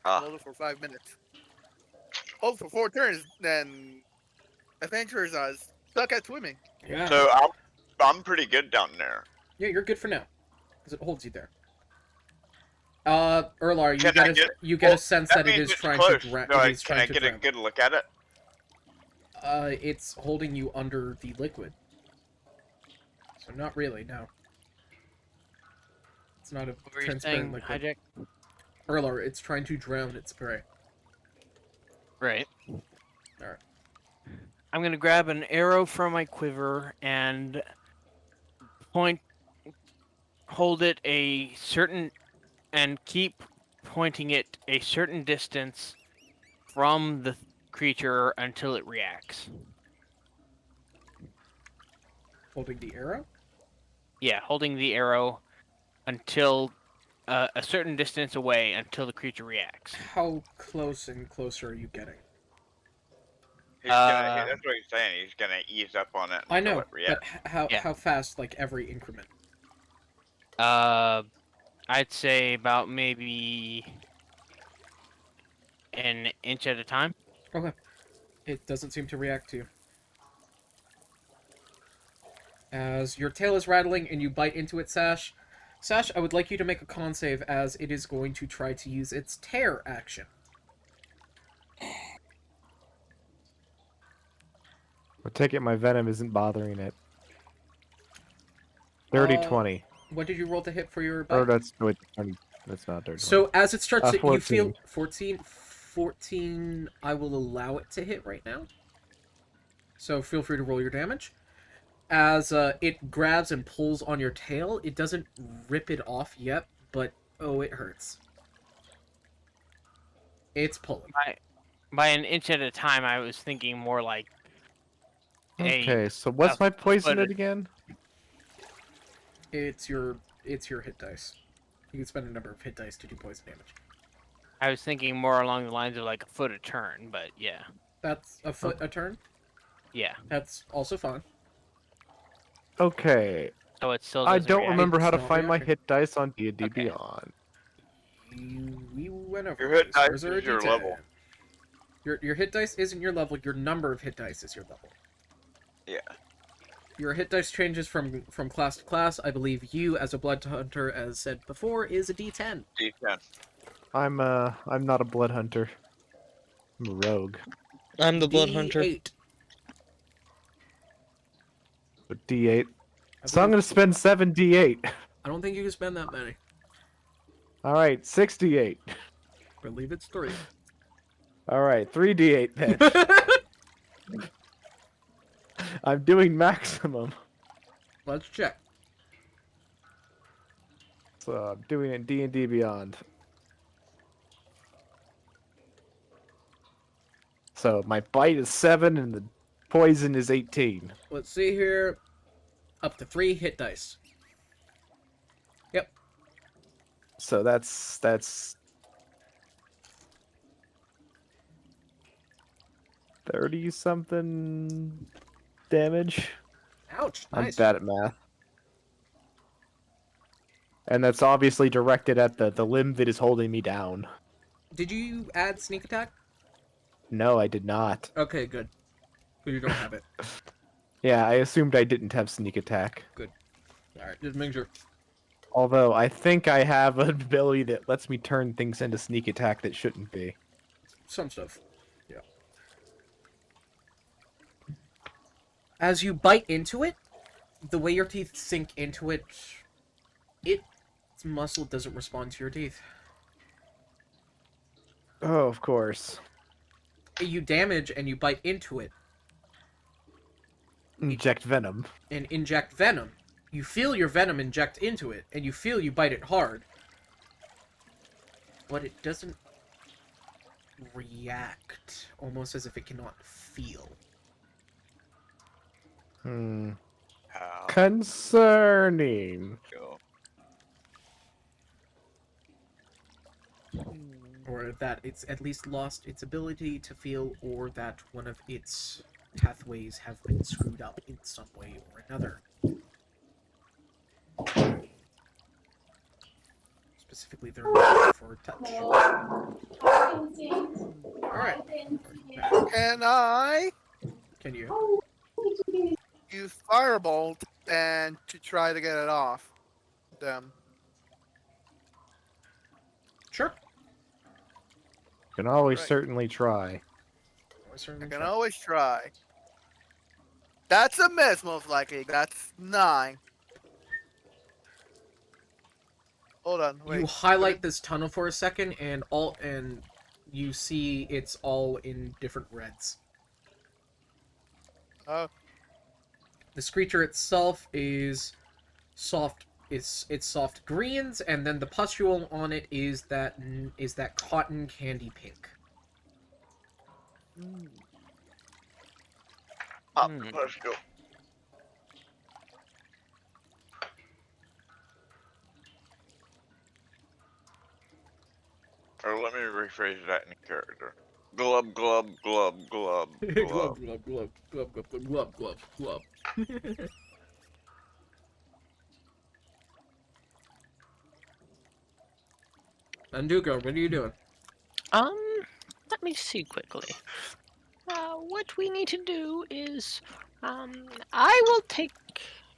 Ah, Hold it for 5 minutes. Hold it for 4 turns, then adventurers are stuck at swimming. Yeah. so I'm pretty good down there. Yeah, you're good for now, because it holds you there. Erlar, Can I get? you get Well, a sense that that it means is it's trying close. to drown. No, It is can trying I to get a drown. good look at it? It's holding you under the liquid. So not really, no. It's not a What were you transparent saying, liquid. Hijack? Erlar, it's trying to drown its prey. Right. Alright. I'm gonna grab an arrow from my quiver and hold it a certain, and keep pointing it a certain distance from the creature until it reacts. Holding the arrow? Yeah, holding the arrow until a certain distance away until the creature reacts. How close and closer are you getting? That's what he's saying. He's gonna ease up on it I until know, it reacts. but Yeah. how fast, like, every increment? I'd say about maybe an inch at a time. Okay. It doesn't seem to react to you. As your tail is rattling and you bite into it, Sash. Sash, I would like you to make a con save as it is going to try to use its tear action. I take it my venom isn't bothering it. 30, 20. What did you roll to hit for your Or bite? that's wait, 20. That's not 30. So as it starts to, you 14. feel 14, I will allow it to hit right now. So feel free to roll your damage. As it grabs and pulls on your tail, it doesn't rip it off yet, but oh, it hurts. It's pulling. By an inch at a time, I was thinking more like Okay, so what's my poison foot it again? It's your hit dice. You can spend a number of hit dice to do poison damage. I was thinking more along the lines of like a foot a turn, but yeah. That's a foot a turn. Yeah. That's also fine. Okay, So it still I doesn't don't react. remember how to It's not find my reacting. hit dice on D&D Okay. Beyond. We went over Your hit this. dice Where's our is your D10? level. Your hit dice isn't your level. Your number of hit dice is your level. Yeah. Your hit dice changes from class to class. I believe you, as a blood hunter, as said before, is a D10. D10. I'm not a blood hunter. I'm a rogue. I'm the blood hunter. D8. A D8. I So I'm believe- gonna spend 7 D8. I don't think you can spend that many. All right, 68. I believe it's 3. All right, 3 D8 then. I'm doing maximum. Let's check. So I'm doing it in D&D Beyond. So my bite is 7 and the poison is 18. Let's see here. Up to 3 hit dice. Yep. So that's 30 something damage. Ouch. I'm Nice. bad at math. And that's obviously directed at the limb that is holding me down. Did you add sneak attack? No, I did not. Okay, good. You don't have it. Yeah, I assumed I didn't have sneak attack. Alright, just make sure. Although I think I have an ability that lets me turn things into sneak attack that shouldn't be. Some stuff. Yeah. As you bite into it, the way your teeth sink into it, its muscle doesn't respond to your teeth. Oh, of course. You damage and you bite into it Inject venom. and inject venom. You feel your venom inject into it, and you feel you bite it hard. But it doesn't react, almost as if it cannot feel. How Concerning. go? or that it's at least lost its ability to feel, or that one of its pathways have been screwed up in some way or another. Specifically, they're not for touch. Alright. Can I Can you? use Firebolt and to try to get it off them? Sure. Can always Right. certainly try. I can always try. That's a miss, most likely. That's 9. Hold on, wait. You highlight this tunnel for a second, and you see it's all in different reds. Oh, This creature itself is soft. It's soft greens, and then the pustule on it is that cotton candy pink. Up, Hmm. let's go. Or let me rephrase that in character. Glub, glub, glub, glub, glub. glub glub glub glub glub glub glub glub. Anduko, what are you doing? Let me see quickly. What we need to do is, I will take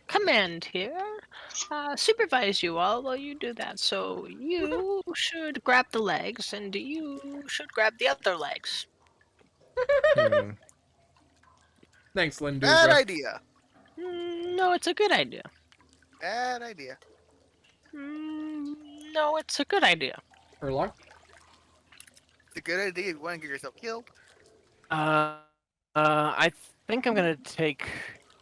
command here, supervise you all while you do that. So you should grab the legs, and you should grab the other legs. Hmm. Thanks, bad Linduga. idea. No, it's a good idea. Bad idea. No, it's a good idea. Erlar? It's a good idea if you want to get yourself killed. I think I'm gonna take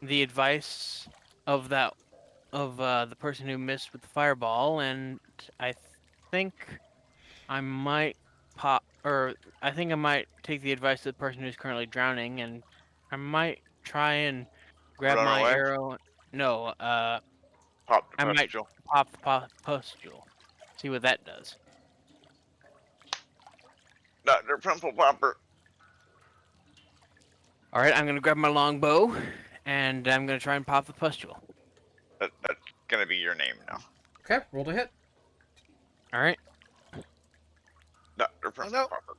the advice of the person who missed with the fireball, and I think I might I might take the advice of the person who's currently drowning, and I might try and grab Run my away? arrow. No, Pop the I might pistol. pop the pustule. See what that does. Dr. Pimple Popper. All right, I'm gonna grab my longbow, and I'm gonna try and pop the pustule. That's gonna be your name now. Okay, roll to hit. All right, Dr. Pimple no. Popper.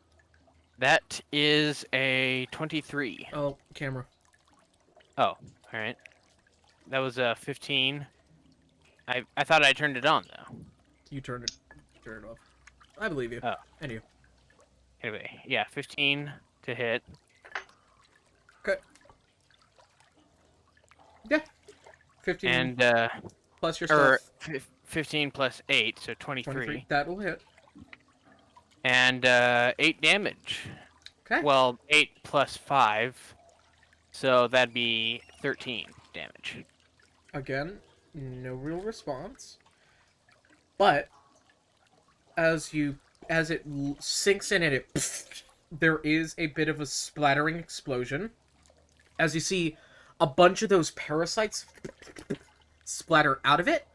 that is a 23. Oh, camera. Oh, all right. That was a 15. I thought I turned it on though. You turn it off. I believe you. Oh. And you. Anyway, yeah, 15 to hit. Okay. Yeah. 15 And plus your or stuff. 15 plus 8, so 23. That'll hit. And 8 damage. Okay. Well, 8 plus 5, so that'd be 13 damage. Again, no real response. But as it sinks in and there is a bit of a splattering explosion. As you see a bunch of those parasites splatter out of it,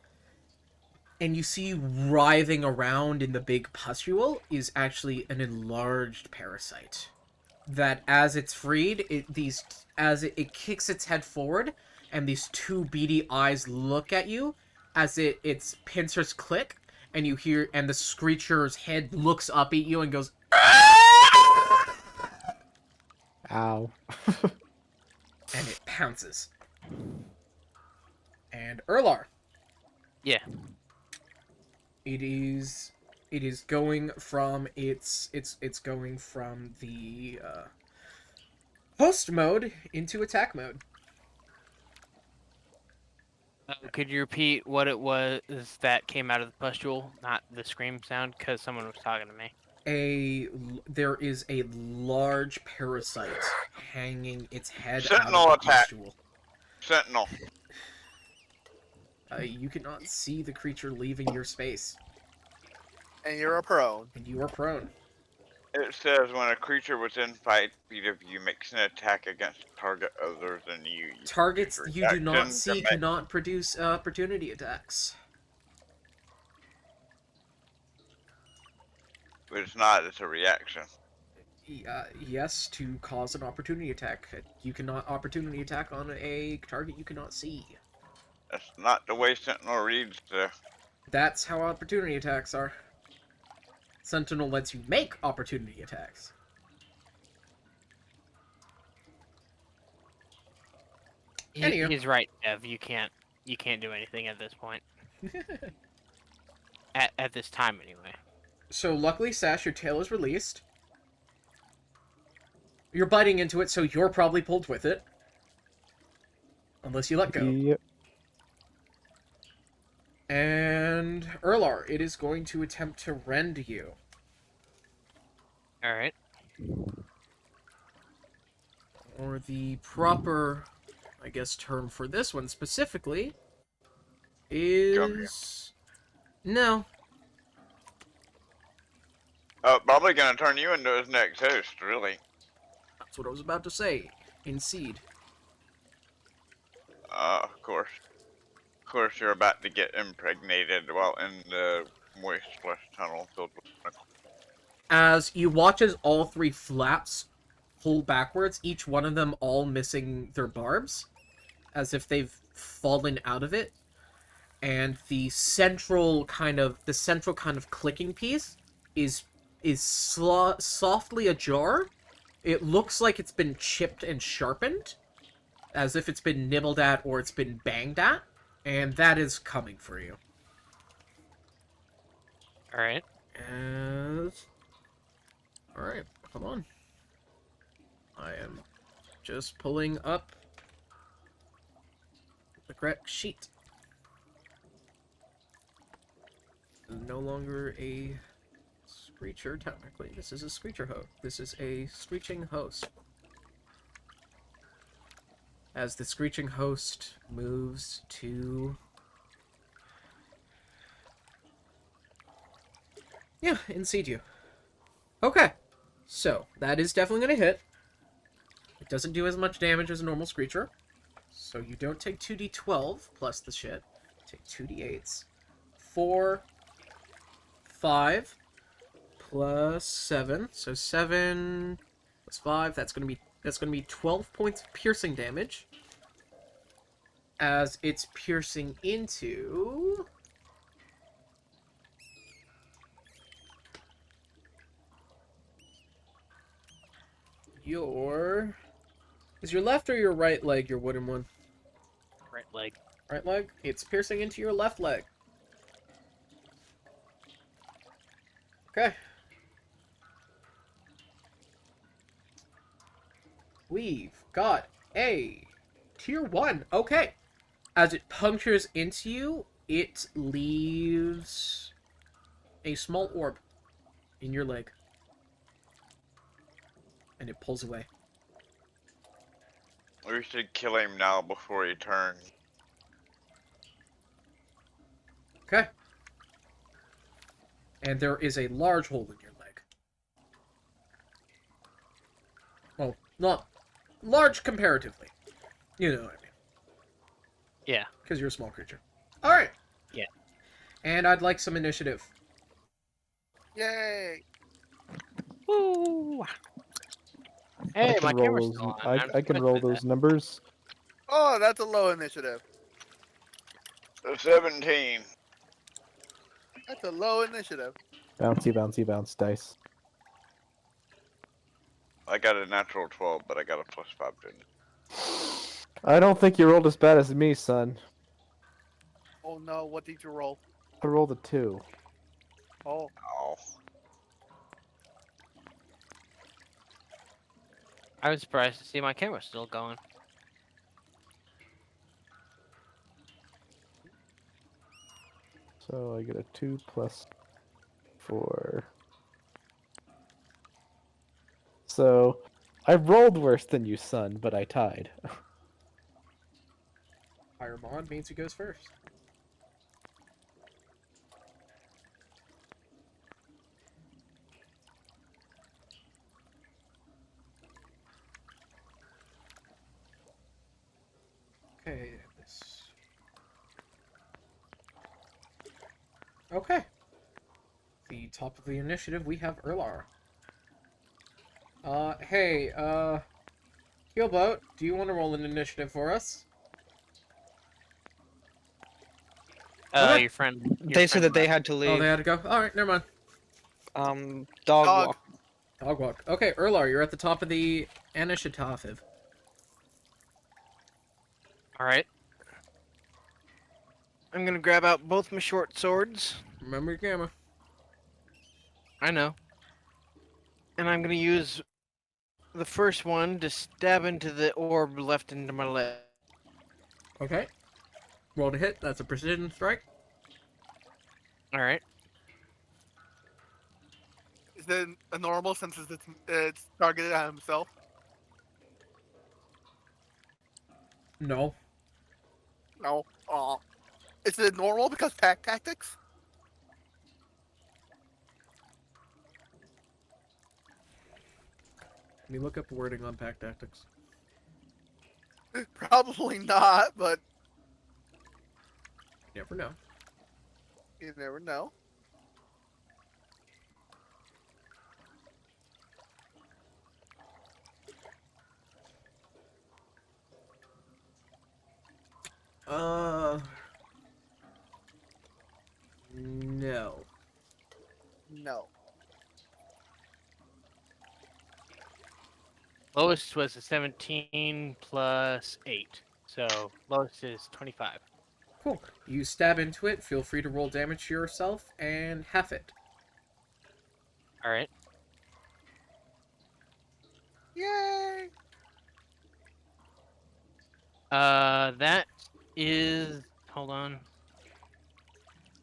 and you see writhing around in the big pustule is actually an enlarged parasite. That as it's freed, it kicks its head forward, and these two beady eyes look at you as its pincers click, and you hear, and the screecher's head looks up at you and goes, Ow. and it pounces. And Erlar. Yeah. It is going from it's going from the host mode into attack mode. Could you repeat what it was that came out of the pustule, not the scream sound, because someone was talking to me? There is a large parasite hanging its head Sentinel out of the attack. pustule. Sentinel. You cannot see the creature leaving your space, And you're a prone. and you are prone. It says when a creature within 5 feet of you makes an attack against a target other than you. Targets use you do not reaction see to make- cannot produce opportunity attacks. But it's not. It's a reaction. Yes, to cause an opportunity attack. You cannot opportunity attack on a target you cannot see. That's not the way Sentinel reads the. That's how opportunity attacks are. Sentinel lets you make opportunity attacks. Anywho. He's right, Dev. You can't do anything at this point. At this time, anyway. So luckily, Sash, your tail is released. You're biting into it, so you're probably pulled with it. Unless you let go. Yep. And Erlar, it is going to attempt to rend you. All right. Or the proper, I guess, term for this one specifically is... No. Probably gonna turn you into his next host, really. That's what I was about to say. In seed. Of course. Of course, you're about to get impregnated while in the moist flesh tunnel filled with chemicals. As you watch as all three flaps pull backwards, each one of them all missing their barbs, as if they've fallen out of it. And the central kind of clicking piece is softly ajar. It looks like it's been chipped and sharpened, as if it's been nibbled at or it's been banged at, and that is coming for you. All right. Alright, come on. I am just pulling up the correct sheet. No longer a screecher, technically. This is a screecher host. This is a screeching host. As the screeching host moves to... Yeah, inseed you. Okay. So, that is definitely going to hit. It doesn't do as much damage as a normal screecher. So you don't take 2d12 plus the shit. Take 2d8s. 4, 5, plus 7. So 7 plus 5. That's gonna be 12 points of piercing damage. As it's piercing into your... Is your left or your right leg your wooden one? Right leg. Right leg? It's piercing into your left leg. Okay. We've got a tier 1. Okay. As it punctures into you, it leaves a small orb in your leg. And it pulls away. We should kill him now before he turns. Okay. And there is a large hole in your leg. Well, not large comparatively. You know what I mean. Yeah. Because you're a small creature. Alright. Yeah. And I'd like some initiative. Yay! Woo! Hey, I my can roll camera's those, still on. I can roll those numbers. Oh, that's a low initiative. 17. That's a low initiative. Bouncy, bouncy, bounce dice. I got a natural 12, but I got a +5 to it. I don't think you rolled as bad as me, son. Oh no, what did you roll? I rolled a 2. Oh, Oh. I was surprised to see my camera still going. So I get a 2 plus 4. So I rolled worse than you, son, but I tied. Higher mod means he goes first. Okay, this... Okay. the top of the initiative, we have Erlar. Hey, Keelboat, do you want to roll an initiative for us? Okay. Your friend. They said that they had to Oh, leave. they had to go? Alright, never mind. Dog Dog. walk. Dog walk. Okay, Erlar, you're at the top of the initiative. All right. I'm gonna grab out both my short swords. Remember your camera. I know. And I'm gonna use the first one to stab into the orb left into my leg. Okay. Roll to hit. That's a precision strike. All right. Is it a normal since it's targeted at himself? No. No. Aw. Is it normal because pack tactics? Let me look up the wording on pack tactics. Probably not, but You never know. you never know. No. No. Lowest was a 17 plus 8. So lowest is 25. Cool. You stab into it. Feel free to roll damage to yourself and half it. All right. Yay! That is. Hold on.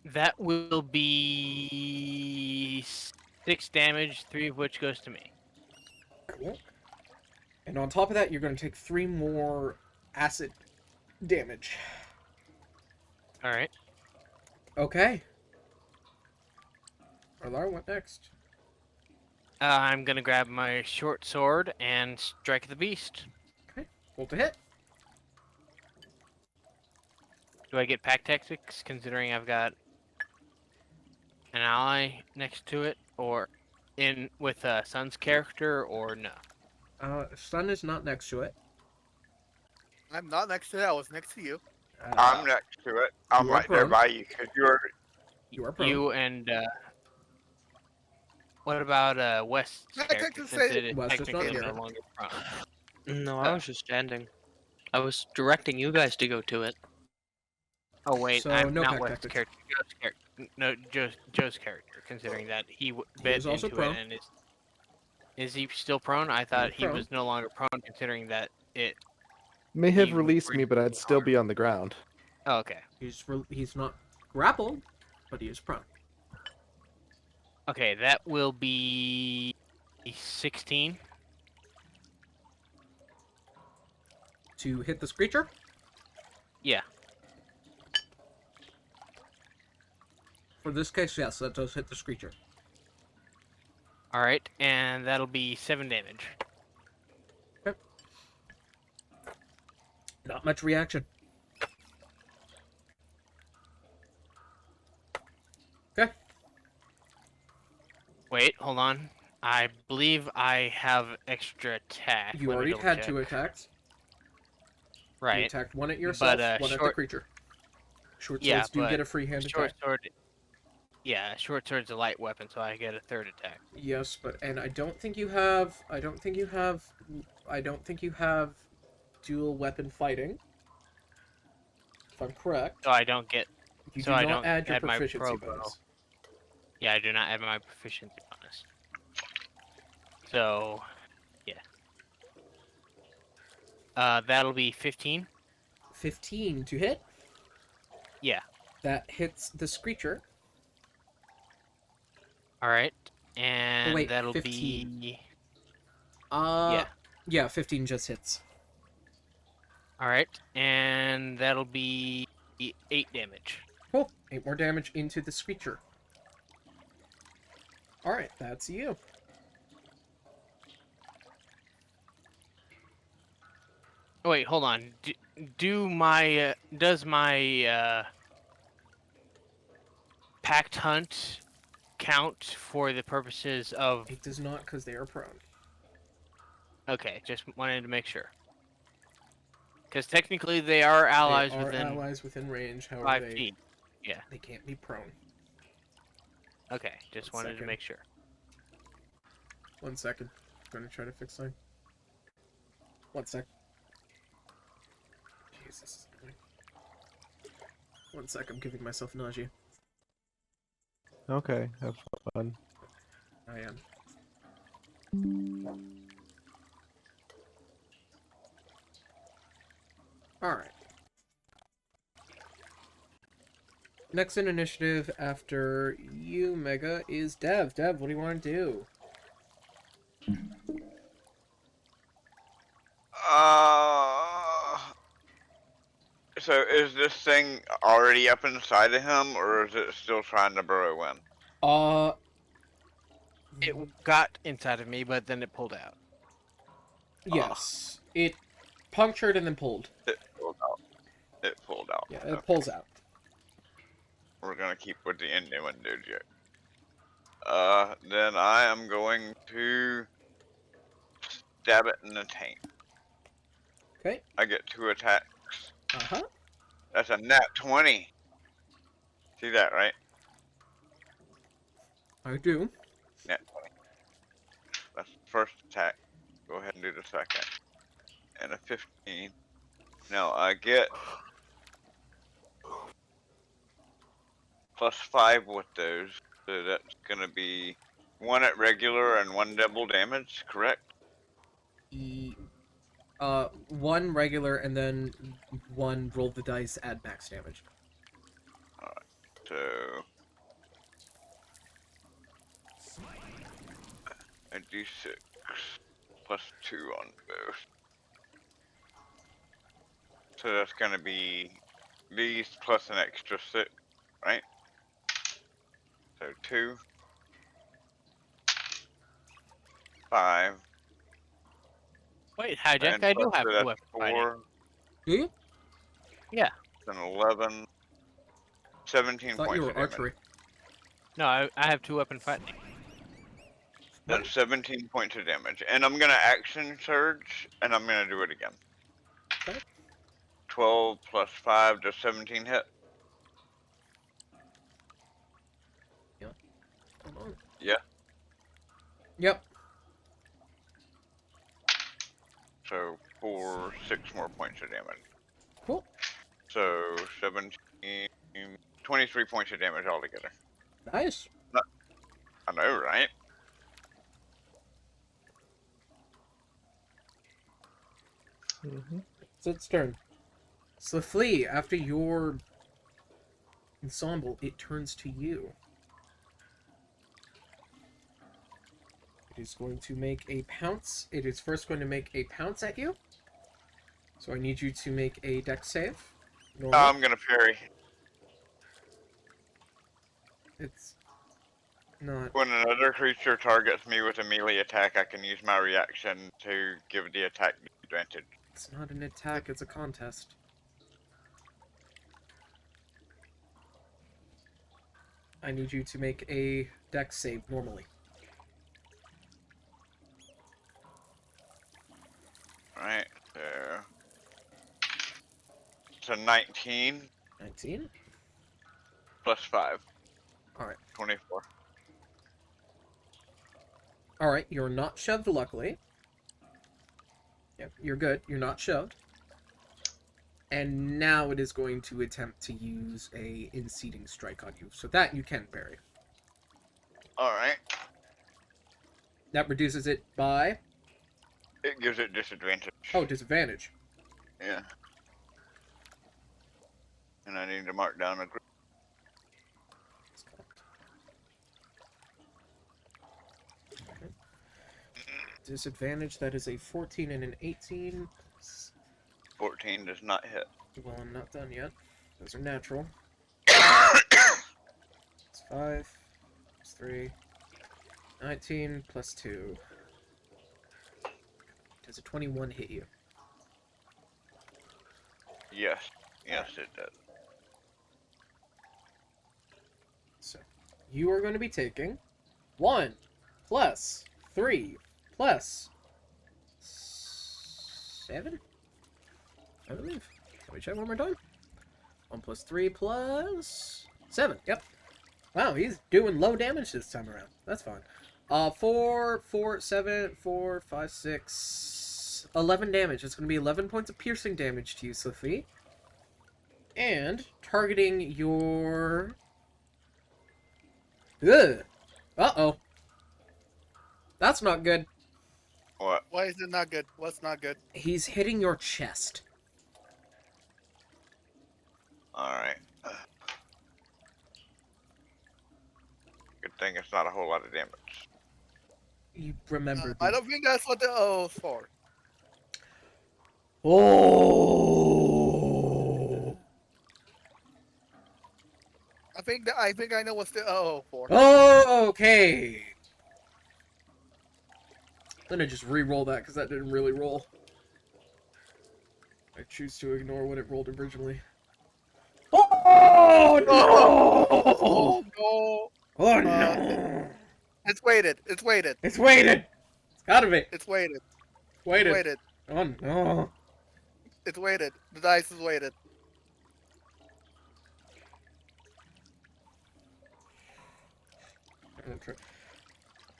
That will be 6 damage, 3 of which goes to me. Cool. And on top of that, you're going to take 3 more acid damage. All right. Okay. Erlar, what next? I'm gonna grab my short sword and strike the beast. Okay. Roll to hit. Do I get pack tactics considering I've got an ally next to it, or in with Sun's character, or no? Sun is not next to it. I'm not next to it. I was next to you. I'm next to it. I'm you are right there prone. by you because you're. You are prone. You and what about West's I character? could Since say it is West is not technically here. no longer prone. No, I was just standing. I was directing you guys to go to it. Oh wait, So, I'm no not pack West's tactics. character. Joe's character. No, Joe's character. Considering that he He bit is also into prone. it and is he still prone? I thought he prone. was no longer prone, considering that it. May have He was released me, breathing but I'd still be on the ground. Oh, okay. He's not grappled, but he is prone. Okay, that will be 16. To hit the screecher? Yeah. For this case, yes, that does hit the screecher. All right, and that'll be 7 damage. Not much reaction. Okay. Wait, hold on. I believe I have extra attack. You Let me already double had check. 2 attacks. You Right. attacked 1 at yourself, But, 1 at the short- creature. Short Yeah, swords do but get a free hand Short attack. sword. Yeah, short sword's a light weapon, so I get a 3rd attack. Yes, but and I don't think you have dual weapon fighting. If I'm correct. So I don't get. You so do I not don't add your add my proficiency pro bow. bonus. Yeah, I do not add my proficiency bonus. So, yeah. That'll be 15. 15 to hit. Yeah. That hits the screecher. All right, and wait, that'll 15. be. Yeah, 15 just hits. All right, and that'll be 8 damage. Cool. 8 more damage into the screecher. Alright, that's you. Oh, wait, hold on. Does my packed hunt count for the purposes of? It does not because they are prone. Okay, just wanted to make sure. Because technically they are allies They are within allies within range, however 5 they, feet. Yeah. they can't be prone. Okay, just One wanted to second. make sure. 1 second. I'm gonna try to fix something. 1 sec. Jesus. This is annoying. 1 sec, I'm giving myself nausea. Okay, have fun. I am. Alright. Next in initiative after you, Mega, is Dev. Dev, what do you want to do? So is this thing already up inside of him, or is it still trying to burrow in? It got inside of me, but then it pulled out. Yes. It punctured and then pulled. It pulled out. It pulled out. Yeah, it pulls out. We're gonna keep with the Inuit dude here. Then I am going to stab it in the taint. Okay. I get 2 attacks. Uh-huh. That's a nat 20. See that, right? I do. Nat 20. That's the first attack. Go ahead and do the second. And a 15. Now I get +5 with those. So that's gonna be 1 at regular and 1 double damage, correct? 1 regular and then 1 roll the dice, add max damage. So a d6 +2 on both. So that's gonna be these plus an extra 6, right? So 2, 5, Wait, hijack, and I do plus have so 2 that's weapon fighting. 4, Do you? Yeah. then 11, 17 Thought points you were of damage. archery. No, I have 2 weapon fighting. That's 17 points of damage. And I'm gonna action surge, and I'm gonna do it again. Okay. 12 plus 5 does 17 hit? Hold on. Yeah. Yep. So 6 more points of damage. Cool. So 17, 23 points of damage altogether. Nice. I know, right? It's its turn. So Flea, after your ensemble, it turns to you. It is going to make a pounce. It is first going to make a pounce at you. So I need you to make a dex save. Normal. I'm gonna parry. It's not. When another creature targets me with a melee attack, I can use my reaction to give the attack advantage. It's not an attack. It's a contest. I need you to make a dex save normally. Right, so it's a 19 19. plus 5. Alright. 24. Alright, you're not shoved, luckily. Yep, you're good. You're not shoved. And now it is going to attempt to use a in-seating strike on you. So that you can parry. Alright. That reduces it by... It gives it disadvantage. Oh, disadvantage. Yeah. And I need to mark down a group. Okay. Disadvantage, that is a 14 and an 18. 14 does not hit. Well, I'm not done yet. Those are natural. It's 5, plus 3, 19, plus 2. Does a 21 hit you? Yes. Yes, it does. So, you are going to be taking 1 plus 3 plus 7, I believe. Let me check one more time. 1 plus 3 plus 7. Yep. Wow, he's doing low damage this time around. That's fine. 4, 7, 4, 5, 6, 11 damage. It's going to be 11 points of piercing damage to you, Sophie. And targeting your... Ugh. Uh-oh. That's not good. What? Why is it not good? What's not good? He's hitting your chest. Alright. Good thing it's not a whole lot of damage. You remember I don't think that's what the O is for. Oh! I think I know what's the O for. Oh, okay. I'm gonna just re-roll that because that didn't really roll. I choose to ignore what it rolled originally. Oh no! Oh no! Oh no! It's weighted. It's weighted. It's weighted. It's gotta be It's weighted. weighted. It's weighted. Oh no! It's weighted. The dice is weighted.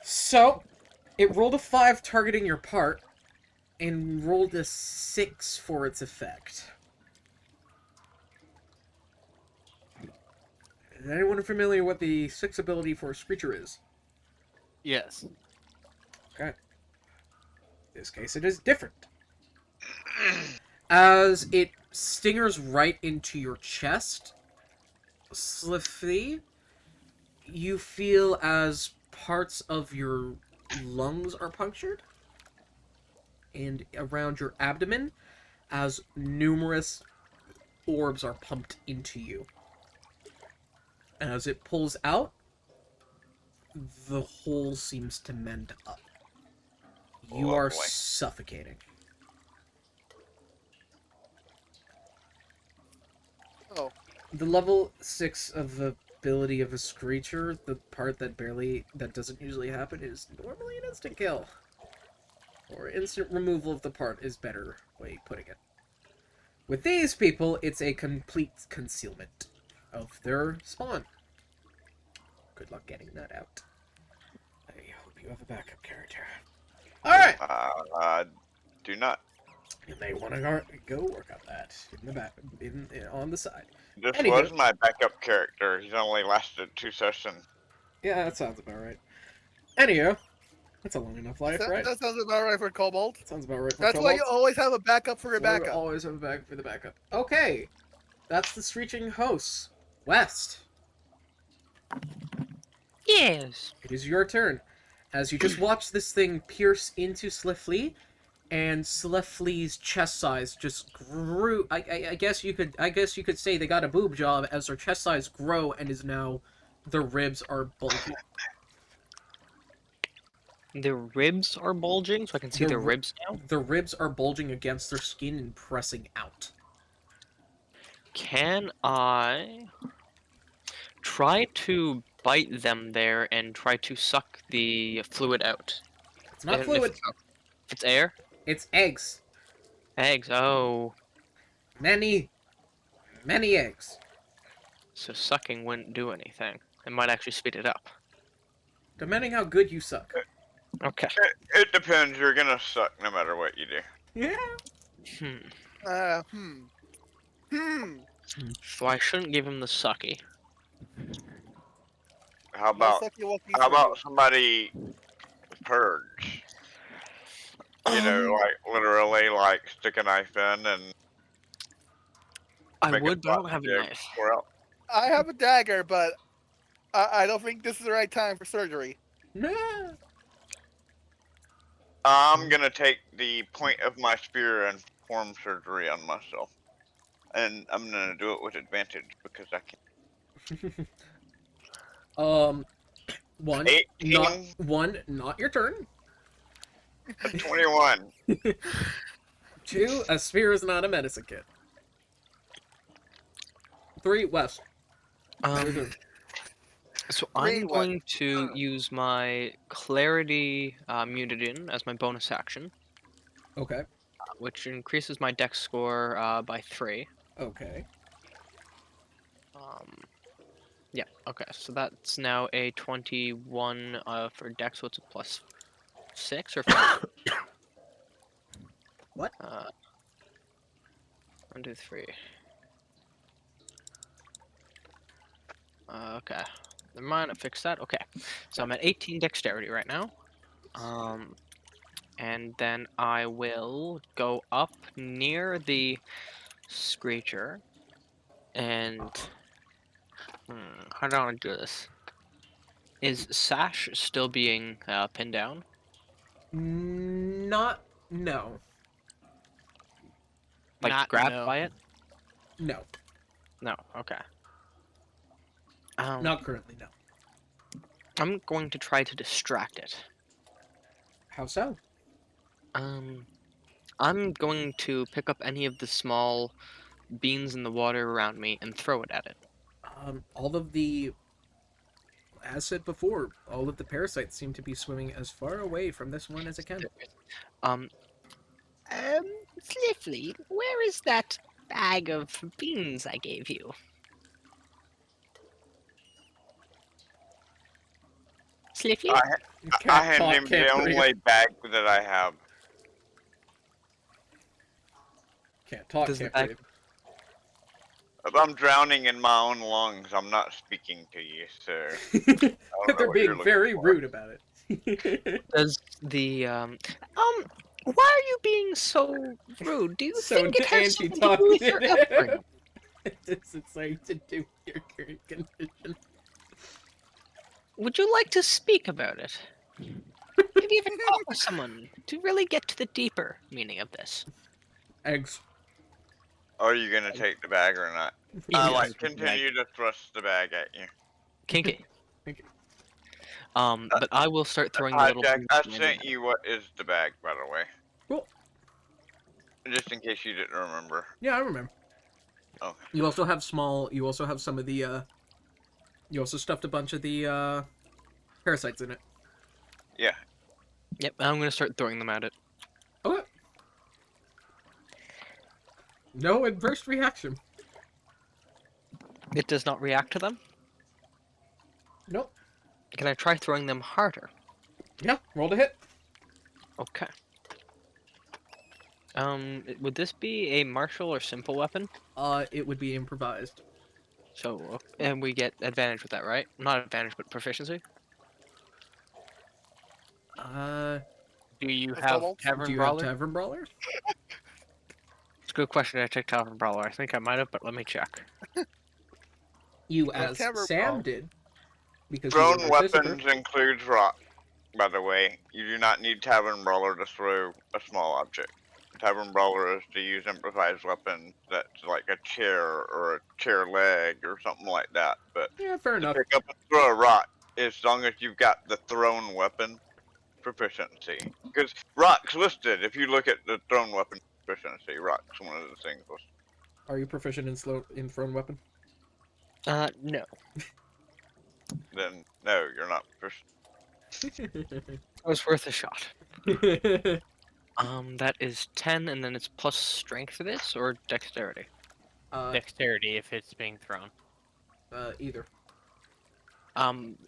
So, it rolled a 5 targeting your part, and rolled a 6 for its effect. Is anyone familiar with the 6 ability for a Screecher is? Yes. Okay. In this case, it is different. As it stingers right into your chest, Slifty, you feel as parts of your lungs are punctured, and around your abdomen, as numerous orbs are pumped into you. As it pulls out, the hole seems to mend up. You are Lovely. suffocating. Oh. The level 6 of the ability of a Screecher, the part that doesn't usually happen, is normally an instant kill. Or instant removal of the part is better way of putting it. With these people, it's a complete concealment of their spawn. Good luck getting that out. I hope you have a backup character. Alright! Do not. You may want to go work on that in the back, on the side. This Anywho. was my backup character. He's only lasted 2 sessions. Yeah, that sounds about right. Anywho, that's a long enough life, right? That sounds about right for Kobold. Sounds about right for That's why you kobolds. always have a backup for your Why we backup. always have a backup for the backup. Okay, that's the Screeching Hosts. West, Yes. it is your turn. As you just watch this thing pierce into Slifley, and Slifley's chest size just grew. I guess you could say they got a boob job as their chest size grow and is now their ribs are bulky. The ribs are bulging, so I can see The their ri- ribs now. The ribs are bulging against their skin and pressing out. Can I try to bite them there and try to suck the fluid out? It's not If fluid. it's air? It's eggs. Eggs, oh. Many eggs. So sucking wouldn't do anything. It might actually speed it up. Depending how good you suck. Okay. It depends. You're gonna suck no matter what you do. Yeah. So I shouldn't give him the sucky. How about somebody purge? You know, like literally, like stick a knife in and. I make would, it but I don't have a dig knife. pour out. I have a dagger, but I don't think this is the right time for surgery. Nah. I'm gonna take the point of my spear and perform surgery on myself, and I'm gonna do it with advantage because I can. One, 18. not your turn. 21. 2, a spear is not a medicine kit. 3, West. So Green I'm one. going to use my Clarity Mutagen as my bonus action, Okay. which increases my Dex score by 3. Okay. Um, yeah, okay, so that's now a 21 for Dex, so it's a plus 6 or 5? What? 1, 2, 3. Okay. Never mind, I fixed that. Okay. So I'm at 18 dexterity right now. And then I will go up near the Screecher and how do I want to do this? Is Sash still being pinned down? Not. No. Like Not grabbed no. by it? No. No, okay. Not currently, no. I'm going to try to distract it. How so? I'm going to pick up any of the small beans in the water around me and throw it at it. All of the. As said before, all of the parasites seem to be swimming as far away from this one as it can. Sliffly, where is that bag of beans I gave you? Sliffly? I hand him the only bag that I have. Can't talk, Does the can't bag- breathe. If I'm drowning in my own lungs, I'm not speaking to you, sir. I don't know They're what you're being looking very for. rude about it. Does the Why are you being so rude? Do you So think it has something to do with your upbringing? It's something to do with your current condition. Would you like to speak about it? Have you ever talked with someone to really get to the deeper meaning of this? Eggs. Are you gonna take the bag or not? Yes. Like, continue to thrust the bag at you. Kinky? Thank you. But I will start throwing the Hi, little Jack. beans I randomly sent at it. you what is the bag, by the way. Cool. Just in case you didn't remember. Yeah, I remember. Okay. You also have small. You also have some of the. You also stuffed a bunch of the parasites in it. Yeah. Yep, I'm gonna start throwing them at it. Okay. No adverse reaction. It does not react to them? Nope. Can I try throwing them harder? Yeah, roll to hit. Okay. Would this be a martial or simple weapon? It would be improvised. So, and we get advantage with that, right? Not advantage, but proficiency? Do you Let's have double. Tavern Do you Brawler? have Tavern Brawler? It's a good question. I checked Tavern Brawler. I think I might have, but let me check. You, Well, as Tavern Sam Brawler. did, because Thrown you were the visitor. weapons includes rock, by the way. You do not need Tavern Brawler to throw a small object. Tavern Brawler is to use improvised weapons that's like a chair or a chair leg or something like that. But Yeah, fair to enough. pick up and throw a rock, as long as you've got the thrown weapon proficiency. Because rock's listed. If you look at the thrown weapon proficiency, rock's one of the things listed. Are you proficient in thrown weapon? No. Then no, you're not proficient. It was worth a shot. That is 10, and then it's plus strength for this, or dexterity? Dexterity if it's being thrown. Either.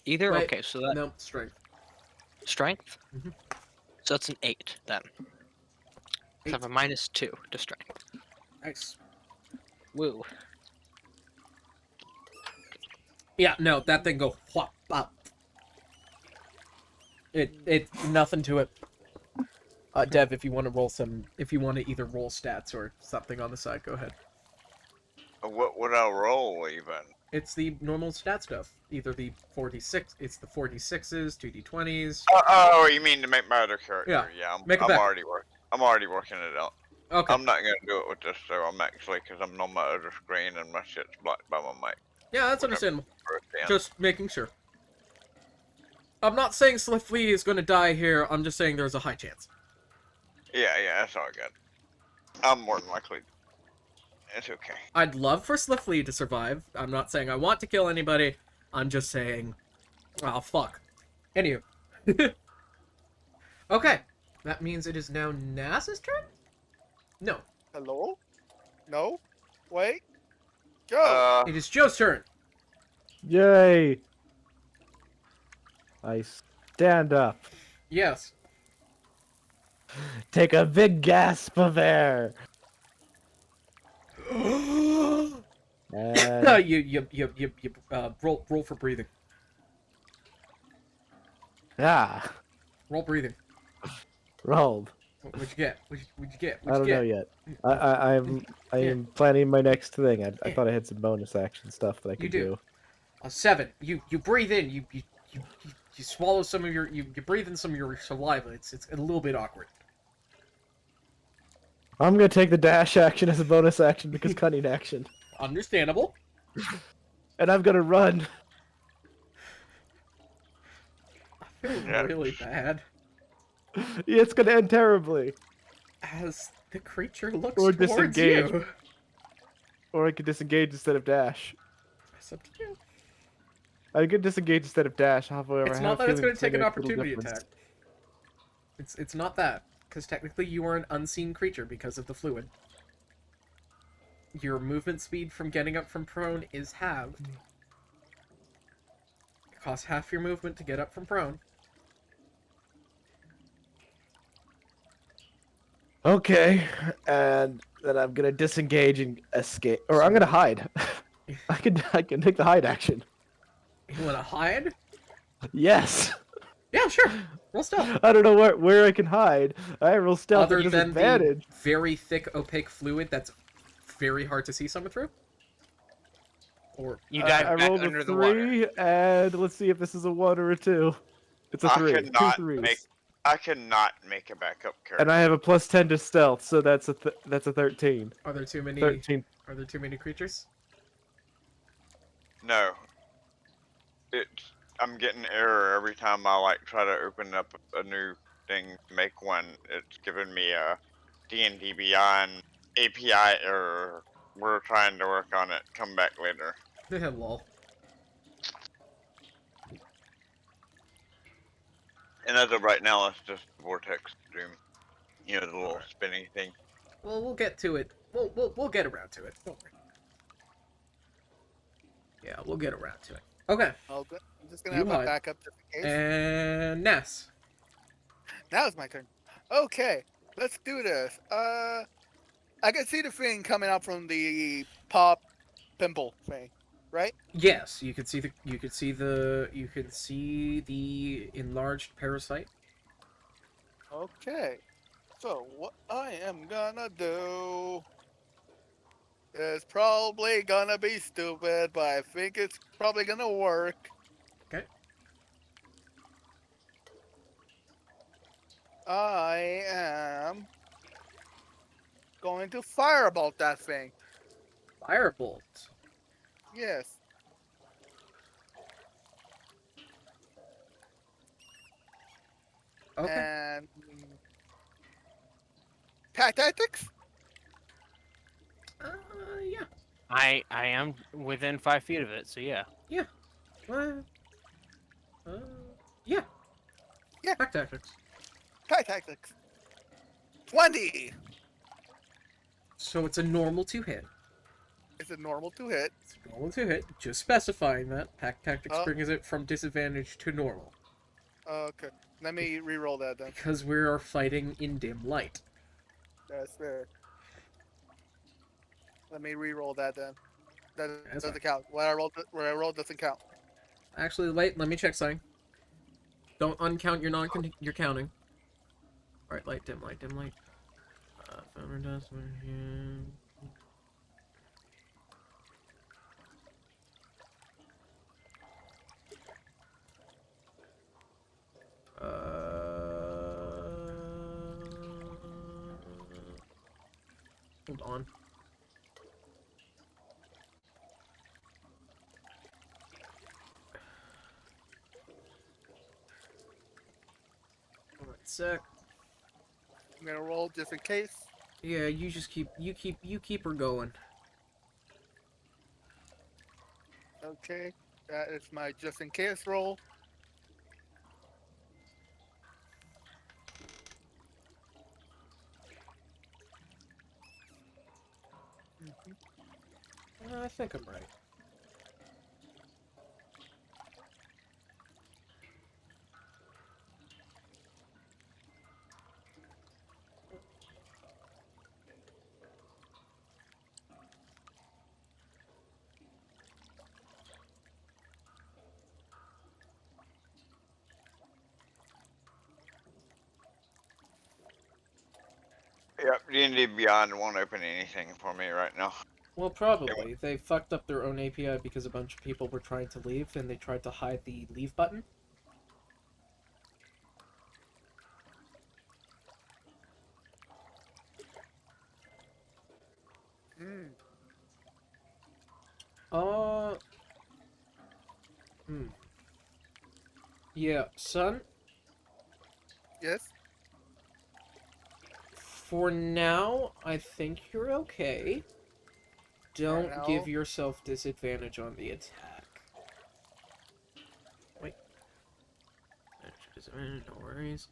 Either? Wait, Okay, so that... No, strength. Strength? Mhm. So that's an 8, then. So I have a -2 to strength. Nice. Woo. Yeah, no, that thing go whop up. It nothing to it. Dev, if you want to roll if you want to either roll stats or something on the side, go ahead. What would I roll even? It's the normal stat stuff. Either the 46, it's the 46s, 2d20s. Oh, you mean to make my other character? Yeah, Yeah, make a I'm bet. already working. I'm already working it out. Okay. I'm not gonna do it with this, so I'm actually because I'm on my other screen and my shit's blocked by my mic. Yeah, that's which I'm understandable. for a damn- Just making sure. I'm not saying Sliffly is going to die here. I'm just saying there's a high chance. Yeah, that's all good. I'm more than likely. It's okay. I'd love for Sliffly to survive. I'm not saying I want to kill anybody. I'm just saying Oh, fuck. Anywho. Okay. That means it is now NASA's turn? No. Hello? No? Wait. Go! It is Joe's turn. Yay! I stand up. Yes. Take a big gasp of air. you And roll for breathing. Roll breathing. rolled. What'd you get? What'd you get? I What'd don't you know get? yet. I am planning my next thing. I thought I had some bonus action stuff that I could do. do. A 7. You breathe in. You swallow some of your. You breathe in some of your saliva. It's a little bit awkward. I'm gonna take the dash action as a bonus action because cunning action, Understandable. and I'm gonna run. I feel Yeah. really bad Yeah, it's gonna end terribly. as the creature looks Or towards disengage. you. Or I could disengage instead of dash. It's up to you. I could disengage instead of dash. However, It's I not have a that it's feeling going to take an gonna make a little opportunity difference. attack. It's not that, because technically you are an unseen creature because of the fluid. Your movement speed from getting up from prone is halved. It costs half your movement to get up from prone. Okay, and then I'm gonna disengage and escape, or I'm gonna hide. I can take the hide action. You want to hide? Yes. Yeah, sure. Roll stealth. I don't know where I can hide. I roll stealth Other at than the disadvantage. very thick, opaque fluid that's very hard to see someone through. Or You dive I back rolled under a the water. 3, and let's see if this is a 1 or a 2. It's a I 3. could 2 not 3s. I cannot make a backup character. And I have a plus 10 to stealth, so that's a 13. are there too many? 13. Are there too many creatures? No. I'm getting error every time I like try to open up a new thing to make one. It's giving me a D&D Beyond API error. We're trying to work on it. Come back later. Lol. And as of right now, it's just Vortex Doom. You know, the little spinning thing. Well, we'll get to it. We'll get around to it. Don't worry. Yeah, we'll get around to it. Okay. I'm just gonna You have a hide. backup just in case. And Ness. Now it's my turn. Okay, let's do this. I can see the thing coming out from the pop pimple thing, right? Yes, you can see the enlarged parasite. Okay. So what I am gonna do is probably gonna be stupid, but I think it's probably gonna work. Okay. I am going to firebolt that thing. Firebolt. Yes. Okay. And tactics? Yeah. I am within 5 feet of it, so yeah. Uh, yeah. Yeah. Pack tactics. Tactics. 20. So it's a normal to hit. It's a normal to hit. It's a normal to hit. Just specifying that. Pack tactics Oh. brings it from disadvantage to normal. Okay. Let me re-roll that then. Because we are fighting in dim light. That's fair. Let me re-roll that then. That That's doesn't count. What I rolled doesn't count. Actually, wait, let me check something. Don't uncount your counting. Alright, light, dim light, dim light. Founder dust, hold on. One sec. I'm gonna roll just in case. Yeah, you just keep her going. Okay. That is my just in case roll. I think I'm right. Yep, D&D Beyond won't open anything for me right now. Well, probably. They fucked up their own API because a bunch of people were trying to leave, and they tried to hide the leave button. Mm. Uh... Yeah, son, Yes. for now, I think you're okay. Don't now? give yourself disadvantage on the attack. Wait. No worries.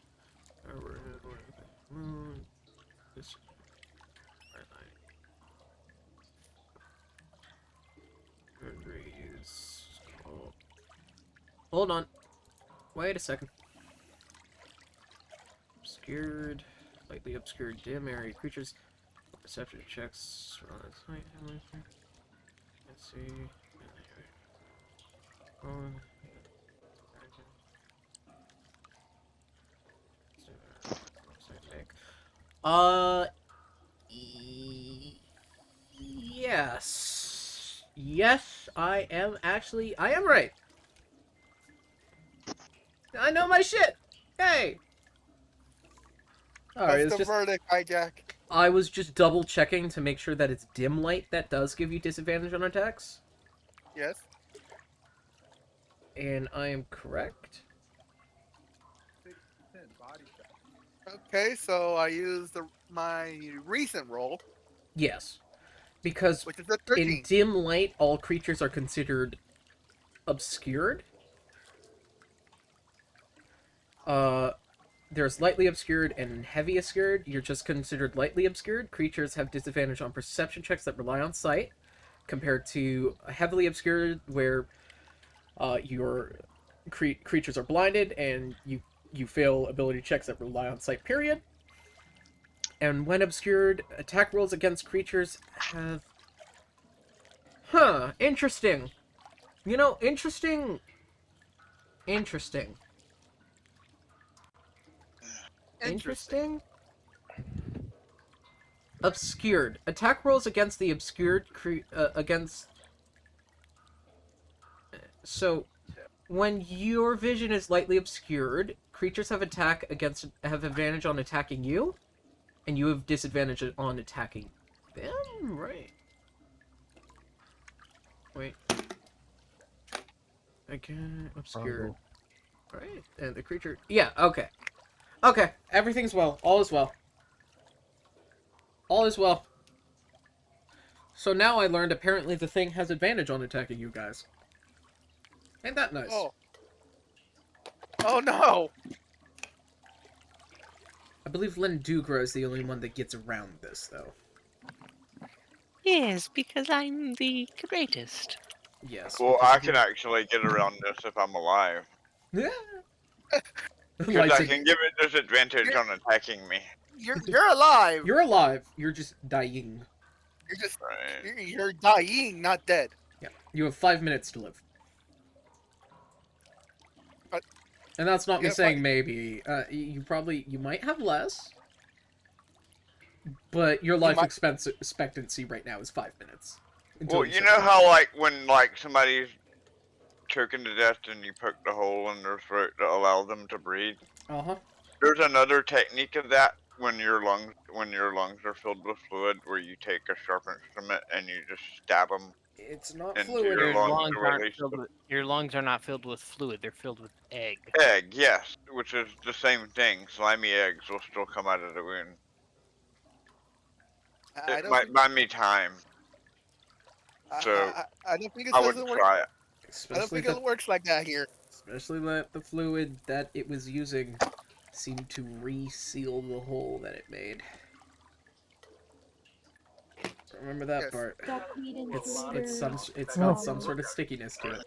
Hold on. Wait a second. Obscured, lightly obscured, dim area creatures. Perception checks. Let's see. Uh, yes. Yes, I am right. I know my shit. Hey. Alright, That's it's the just verdict, Hijack. I was just double checking to make sure that it's dim light that does give you disadvantage on attacks. Yes. And I am correct. Okay, so I used my recent roll, Yes. Because which is a in 13. dim light, all creatures are considered obscured. There's lightly obscured and heavy obscured. You're just considered lightly obscured. Creatures have disadvantage on perception checks that rely on sight, compared to heavily obscured, where your creatures are blinded and you fail ability checks that rely on sight. Period. And when obscured, attack rolls against creatures have. Interesting. You know, interesting. Interesting. Interesting? Obscured. Attack rolls against the obscured against. So, when your vision is lightly obscured, creatures have advantage on attacking you, and you have disadvantage on attacking them. Right. Wait. Again, obscured. Right. And the creature. Yeah. Okay. Okay. Everything's well. All is well. All is well. So now I learned apparently the thing has advantage on attacking you guys. Ain't that nice? Oh. Oh no! I believe Len Dugra is the only one that gets around this, though. Yes, because I'm the greatest. Yes. Well, because I can actually get around this if I'm alive. Yeah. Because I can give it disadvantage on attacking me. You're alive. You're alive. You're just dying. You're just Right. you're dying, not dead. Yeah. You have 5 minutes to live. And that's not me Yeah, saying maybe. You might have less. But your life expectancy right now is 5 minutes. Well, you know how, like, when, like, somebody's choking to death and you poke the hole in their throat to allow them to breathe? Uh-huh. There's another technique of that when your lungs are filled with fluid, where you take a sharp instrument and you just stab them. It's not into fluid. your Your lungs lungs to aren't release filled the with, your lungs are not filled with fluid. They're filled with egg. egg, yes, which is the same thing. Slimy eggs will still come out of the wound. I It don't might think, buy me time, so I don't think it I would doesn't work. try it. I don't Especially think it works like that here. especially that the fluid that it was using seemed to reseal the hole that it made. Remember that Yes. part. Duckweed and It's got some sort of stickiness to it.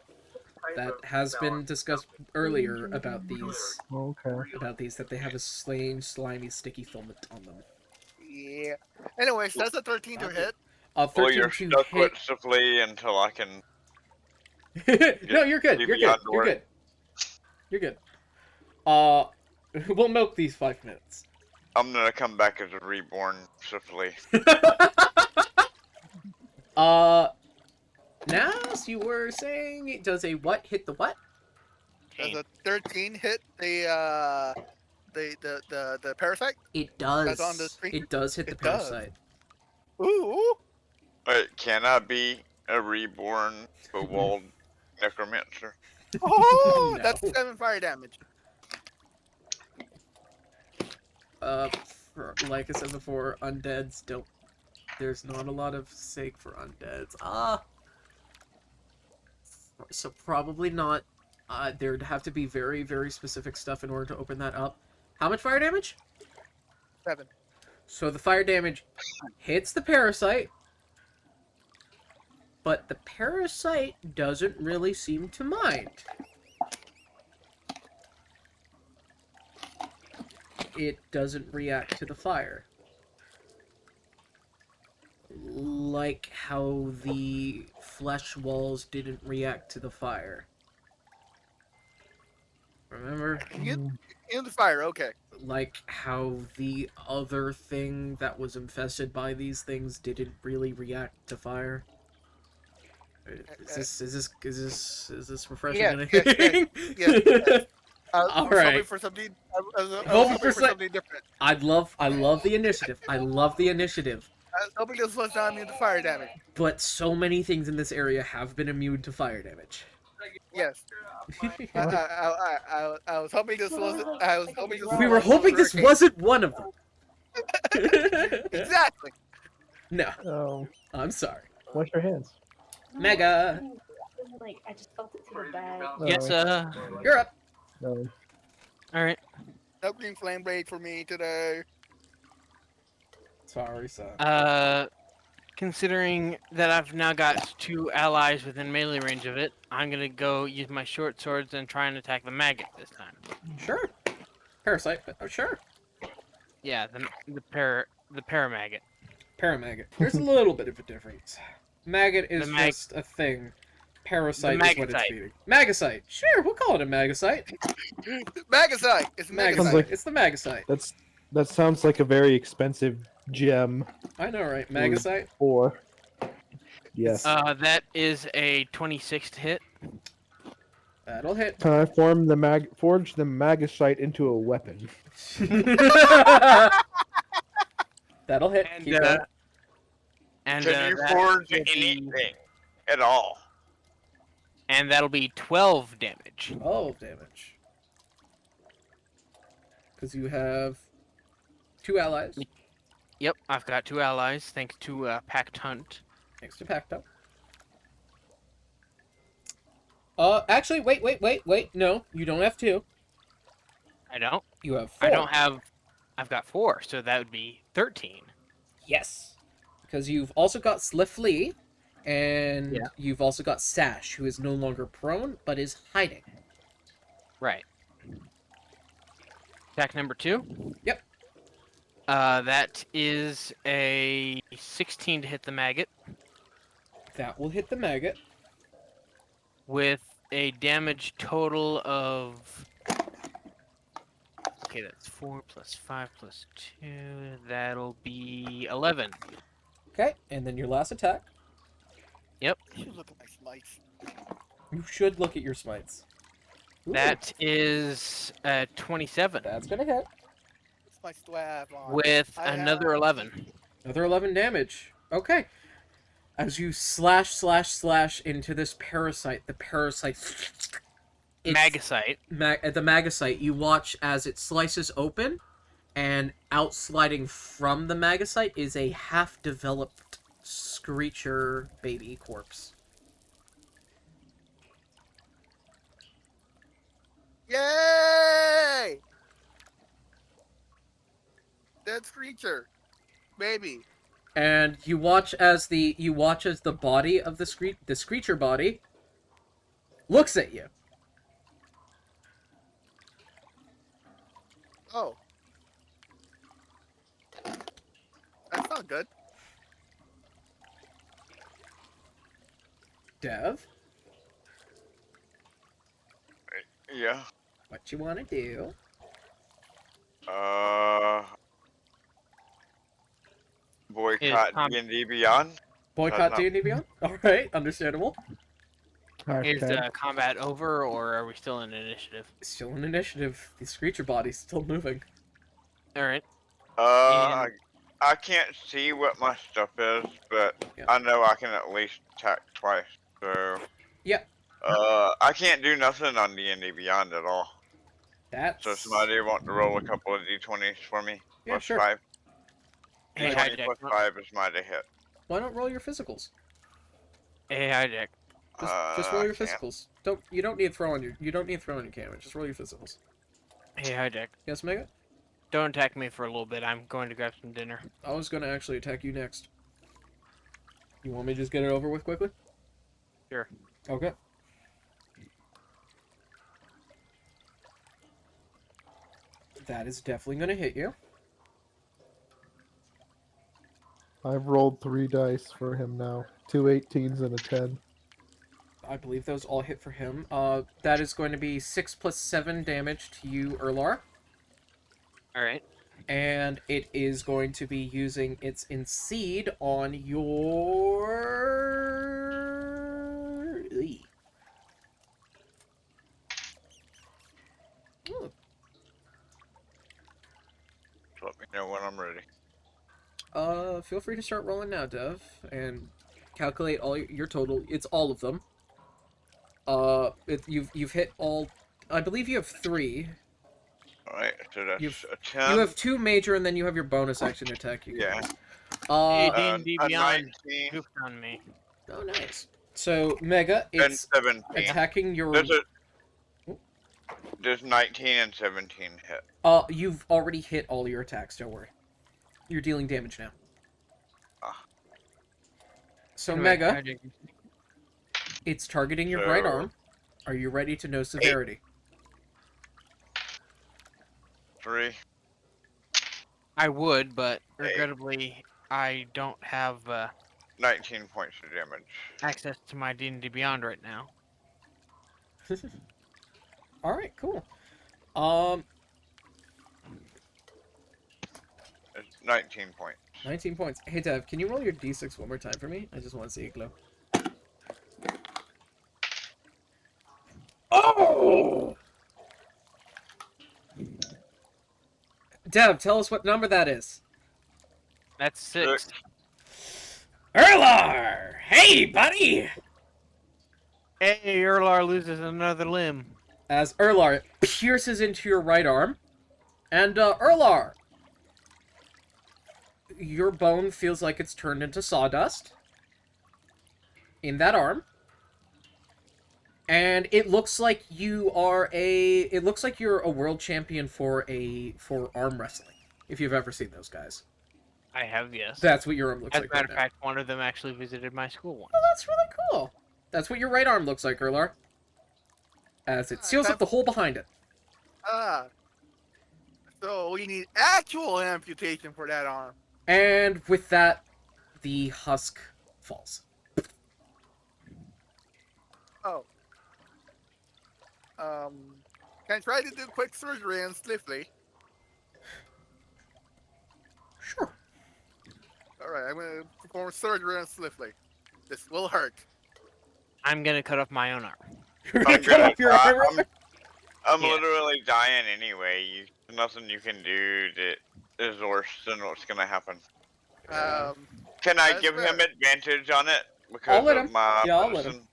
That has been discussed earlier about these Okay. that they have a strange, slimy, sticky filament on them. Yeah. Anyways, that's a 13 to hit. Well, 13 you're to stuck hit. with Souffle until I can. No, you're good. Leave You're me good. out to You're work. good. You're good. We'll milk these 5 minutes. I'm gonna come back as a reborn Souffle. Nas, you were saying it does a what hit the what? Does a 13 hit the parasite? It does. That's on the screen? It does hit the It does. parasite. Ooh. Wait, can I be a reborn kobold necromancer? Oh, No. that's 7 fire damage. Like I said before, undeads don't. There's not a lot of sake for undeads. So probably not. There'd have to be very, very specific stuff in order to open that up. How much fire damage? 7. So the fire damage hits the parasite, but the parasite doesn't really seem to mind. It doesn't react to the fire. Like how the flesh walls didn't react to the fire. Remember? In the fire, okay. Like how the other thing that was infested by these things didn't really react to fire. Is this refreshing Yeah, anything? yes. I was All hoping right. for something. I was Hoping hoping for for some- something different. I love the initiative. I love the initiative. I was hoping this was not immune to fire damage. But so many things in this area have been immune to fire damage. Yes. I was hoping this was. I was hoping this. We were hoping this wasn't one of them. Exactly. No, Oh, I'm sorry. wash your hands. Mega, Like, I just felt it through the bag. Yes, you're up. No. alright. No green flame blade for me today. Sorry, son. Considering that I've now got 2 allies within melee range of it, I'm gonna go use my short swords and try and attack the maggot this time. Sure. Parasite, but sure. Yeah, the paramaggot. Paramaggot. There's a little bit of a difference. Maggot is The just a thing. Parasite is what it's magacite. feeding. Magacite. Sure, we'll call it a magacite. Magacite. It's Magacite. Sounds like- It's the magacite. That sounds like a very expensive gem. I know, right? Magacite. Or yes. That is a 26 to hit. That'll hit. Can I forge the magicite into a weapon? That'll hit. And, Keep going. And Can you that forge will be- anything at all? And that'll be 12 damage. 12 damage. Because you have 2 allies. Yep, I've got 2 allies thanks to Packed Hunt. Next to packed up. Actually, wait. No, you don't have 2. I don't. You have 4. I don't have. I've got 4, so that would be 13. Yes. Because you've also got Sliffly, and Yeah. you've also got Sash, who is no longer prone, but is hiding. Right. Attack number 2. Yep. That is a 16 to hit the maggot That will hit the maggot. with a damage total of. Okay, that's 4 plus 5 plus 2. That'll be 11. Okay, and then your last attack. You should look at my smites. You should look at your smites. Ooh, That is 27 that's gonna hit. Smites do I have on? with I another have- 11. Another 11 damage. Okay. As you slash into this parasite, the parasite... Magicite. The magacite, you watch as it slices open, and out sliding from the magacite is a half-developed Screecher baby corpse. Yay! Dead creature. Baby. And you watch as the body of the screecher body looks at you. Oh. That's not good. Dev, Yeah. what you want to do? Boycott com- D&D Beyond. Boycott no. D&D Beyond? Alright, understandable. Is Hashtag. combat over, or are we still in initiative? Still an initiative. The screecher body's still moving. All right. I can't see what my stuff is, but Yeah. I know I can at least attack twice. So. Yeah. I can't do nothing on D&D Beyond at all. That's... So somebody want to roll a couple of D20s for me? Yeah, Plus sure. 5. Hey, D20 hijack. plus 5 is my to hit. Why not roll your physicals? Hey, hijack. Just roll your I can't. physicals. You don't need throw on your camera. Just roll your physicals. Hey, hijack. Yes, Mega? Don't attack me for a little bit. I'm going to grab some dinner. I was gonna actually attack you next. You want me to just get it over with quickly? Sure. Okay. That is definitely gonna hit you. I've rolled 3 dice for him now. 2 18s and a 10. I believe those all hit for him. That is going to be 6 plus 7 damage to you, Erlar. All right. And it is going to be using its Inseed on your... Eey. Ooh. Let me know when I'm ready. Feel free to start rolling now, Dev, and calculate all your total. It's all of them. You've hit all. I believe you have 3. Alright, so that's You've- a 10. You have 2 major, and then you have your bonus action attack. You can Yeah. use. Hey, Uh, D&D a Beyond 19 goofed on me. oh, nice. So Mega, and it's 17. attacking your. Does 19 and 17 hit? You've already hit all your attacks. Don't worry. You're dealing damage now. Ah. So Anyway, Mega, hijack. it's targeting your right So- arm. Are you ready to know severity? 3. I would, but regrettably, I don't have 19 points of damage. access to my D&D Beyond right now. All right, cool. It's 19 points. 19 points. Hey, Dev, can you roll your d6 one more time for me? I just want to see it glow. Oh! Dev, tell us what number that is. That's 6. Erlar! Hey, buddy! Hey, Erlar loses another limb. As Erlar pierces into your right arm. And, Erlar! Your bone feels like it's turned into sawdust. In that arm. And it looks like you are it looks like you're a world champion for arm wrestling. If you've ever seen those guys. I have, yes. That's what your arm looks As a like matter right of now. fact, one of them actually visited my school once. Oh, that's really cool. That's what your right arm looks like, Erlar. As it seals up the hole behind it. So we need actual amputation for that arm. And with that, the husk falls. Oh. Can I try to do quick surgery and swiftly? Sure. Alright, I'm gonna perform surgery and swiftly. This will hurt. I'm gonna cut off my own arm. You're gonna cut off your arm, Erlar? I'm Yeah. literally dying anyway. Nothing you can do that is worse than what's gonna happen. Can I That's give him fair. advantage on it because I'll let of him. my Yeah, I'll let him. medicine?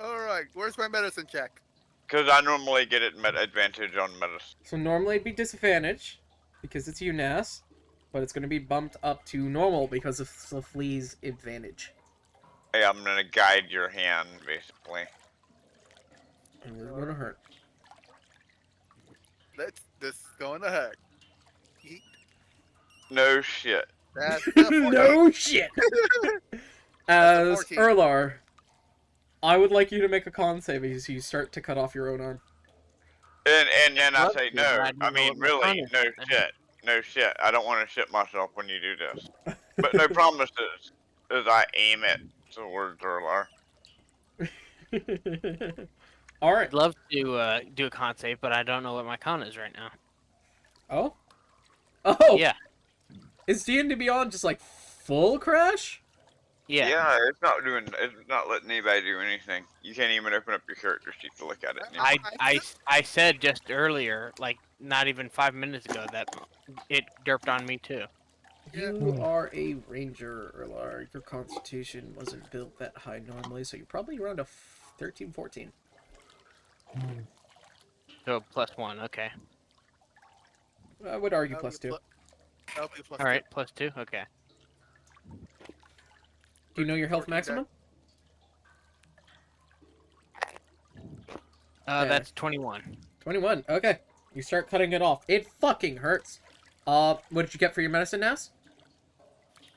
Alright, where's my medicine check? Because I normally get advantage on medicine. So normally it'd be disadvantage, because it's UNAS, but it's going to be bumped up to normal because of the flea's advantage. Hey, I'm gonna guide your hand, basically. And we're going to hurt. Let's this go in the head. Yeet. No shit. That's the 14. No shit. That's a As 14. Erlar, I would like you to make a con save as you start to cut off your own arm. And then I Love say to, no. but I I don't know mean, what my really, con is no right now. shit. No shit. I don't want to shit myself when you do this. But no promises as I aim it towards Erlar. All right. I'd love to do a con save, but I don't know what my con is right now. Oh. Oh. Yeah. Is D&D Beyond just like full crash? Yeah. It's not letting anybody do anything. You can't even open up your character sheet to look at it anymore. I said just earlier, like not even 5 minutes ago, that it derped on me too. You are a ranger, Erlar. Your constitution wasn't built that high normally, so you're probably around a 13, 14. So +1, okay. I would argue That'll plus be 2. That'll be plus All right, +2, okay. Do you know your health 14 maximum? That's 21. 21. Okay. You start cutting it off. It fucking hurts. What did you get for your medicine, Nas?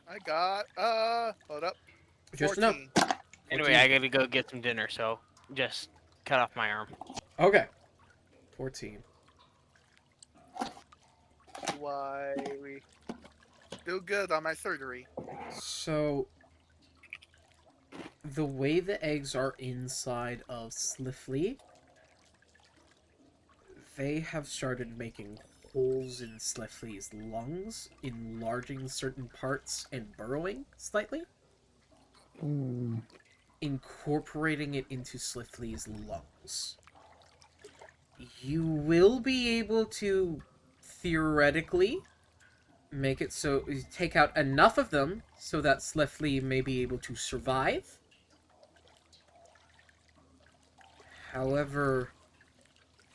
I got, hold up. Just enough. 14. Anyway, I gotta go get some dinner, so just cut off my arm. Okay. 14. Why we do good on my surgery. So, the way the eggs are inside of Slifley, they have started making holes in Slifley's lungs, enlarging certain parts and burrowing slightly, incorporating it into Slifley's lungs. You will be able to theoretically make it so you take out enough of them so that Slifley may be able to survive. However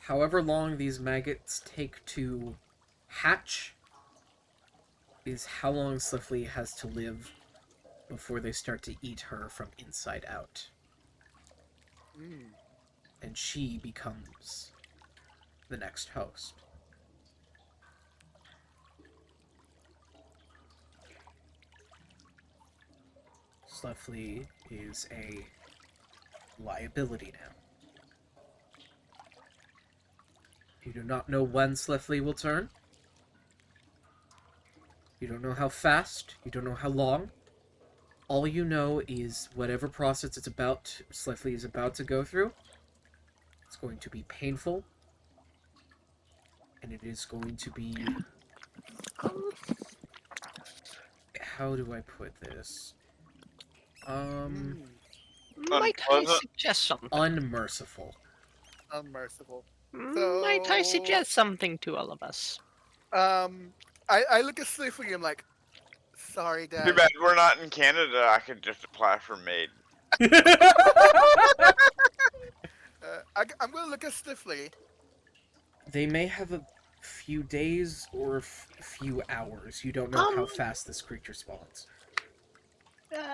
long these maggots take to hatch is how long Slifley has to live before they start to eat her from inside out. And she becomes the next host. Slifley is a liability now. You do not know when Slifley will turn. You don't know how fast. You don't know how long. All you know is whatever process Slifley is about to go through, it's going to be painful. And it is going to be... How do I put this? Might I suggest something? Unmerciful. Unmerciful. Might I suggest something to all of us? I look at Sleafy and I'm like, sorry, Dad. Too bad we're not in Canada. I could just apply for maid. I'm gonna look at Sleafy. They may have a few days or a few hours. You don't know how fast this creature spawns.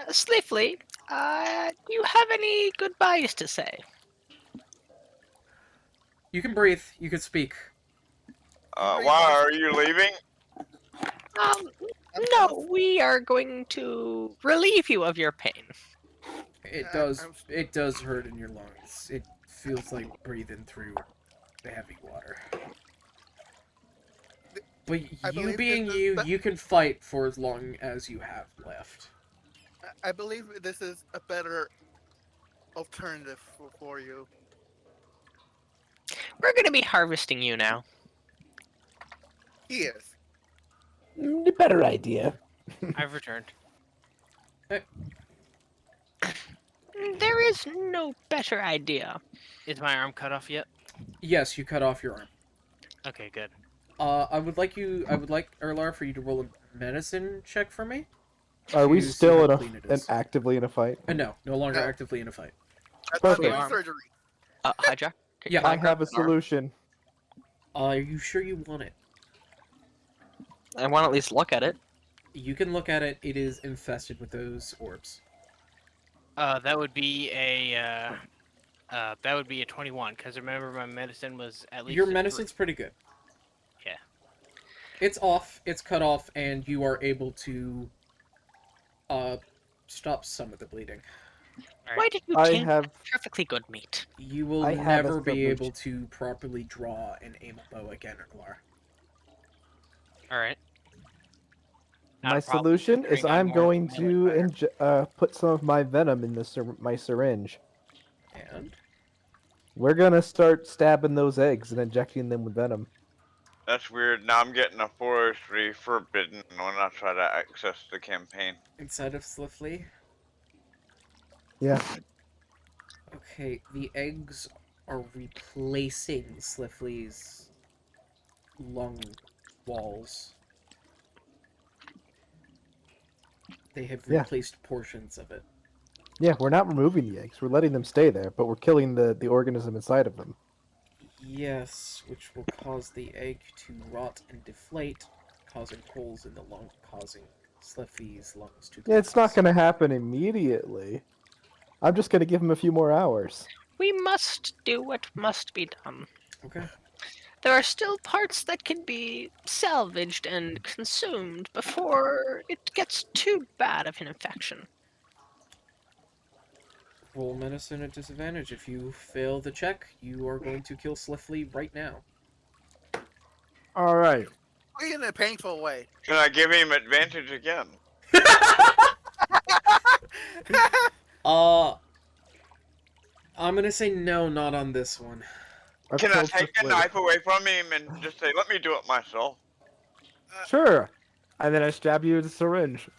Slifley, do you have any goodbyes to say? You can breathe. You can speak. Why are you leaving? No, we are going to relieve you of your pain. It does hurt in your lungs. It feels like breathing through the heavy water. But you being you can fight for as long as you have left. I believe this is a better alternative for you. We're going to be harvesting you now. He is. The better idea. I've returned. There is no better idea. Is my arm cut off yet? Yes, you cut off your arm. Okay, good. I would like Erlar for you to roll a medicine check for me. Are we to see still how in clean it an is. actively in a fight? No longer No. actively in a fight. I'm Perfect. doing surgery. Hi, Jack. Yeah, Can I grab have a an arm? solution. Are you sure you want it? I want to at least look at it. You can look at it. It is infested with those orbs. That would be a 21. Because remember, my medicine was at least Your a 3. medicine's pretty good. Yeah. It's off. It's cut off, and you are able to stop some of the bleeding. Why did you I taint have that perfectly good meat? You will I have a never be privilege. able to properly draw and aim a bow again, Noir. All right. Not my a problem. solution is Considering I'm I'm more going melee to put some of my venom in my syringe. And We're gonna start stabbing those eggs and injecting them with venom. That's weird. Now I'm getting a forestry forbidden when I try to access the campaign. inside of Slifley, Yeah. okay, the eggs are replacing Slifley's lung walls. They have Yeah. replaced portions of it. Yeah, we're not removing the eggs. We're letting them stay there, but we're killing the organism inside of them. Yes, which will cause the egg to rot and deflate, causing holes in the lung, causing Slifley's lungs to Yeah, it's not collapse. gonna happen immediately. I'm just gonna give him a few more hours. We must do what must be done. Okay. There are still parts that can be salvaged and consumed before it gets too bad of an infection. Roll medicine at disadvantage. If you fail the check, you are going to kill Slifley right now. All right. In a painful way. Can I give him advantage again? I'm gonna say no, not on this one. I've Can I killed take the Sifley. knife away from him and just say, let me do it myself? Sure. And then I stab you with a syringe.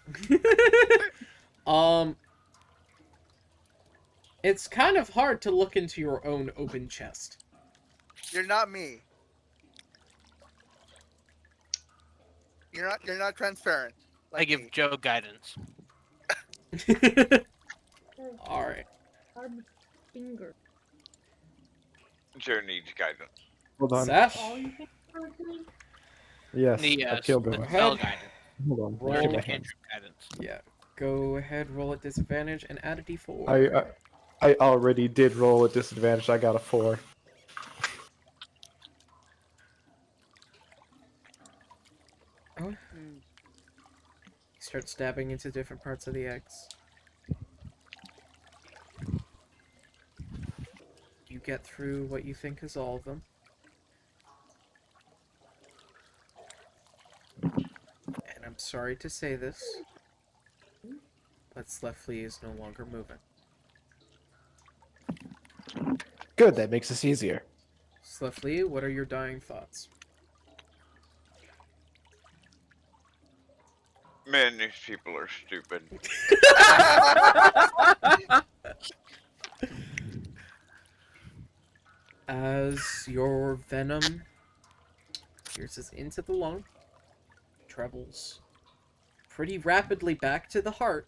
It's kind of hard to look into your own open chest. You're not me. You're not transparent. I like give me. Joe guidance. Alright. Finger. Joe needs guidance. Hold on. Zeph, Yes. The I've killed the him. spell ahead. guidance. Hold on. Roll. Look at my Cantrip hands. guidance. yeah, go ahead, roll at disadvantage and add a d4. I already did roll at disadvantage. I got a 4. Start stabbing into different parts of the eggs. You get through what you think is all of them. And I'm sorry to say this, but Slefley is no longer moving. Good. That makes this easier. Slefley, what are your dying thoughts? Man, these people are stupid. As your venom pierces into the lung, travels pretty rapidly back to the heart.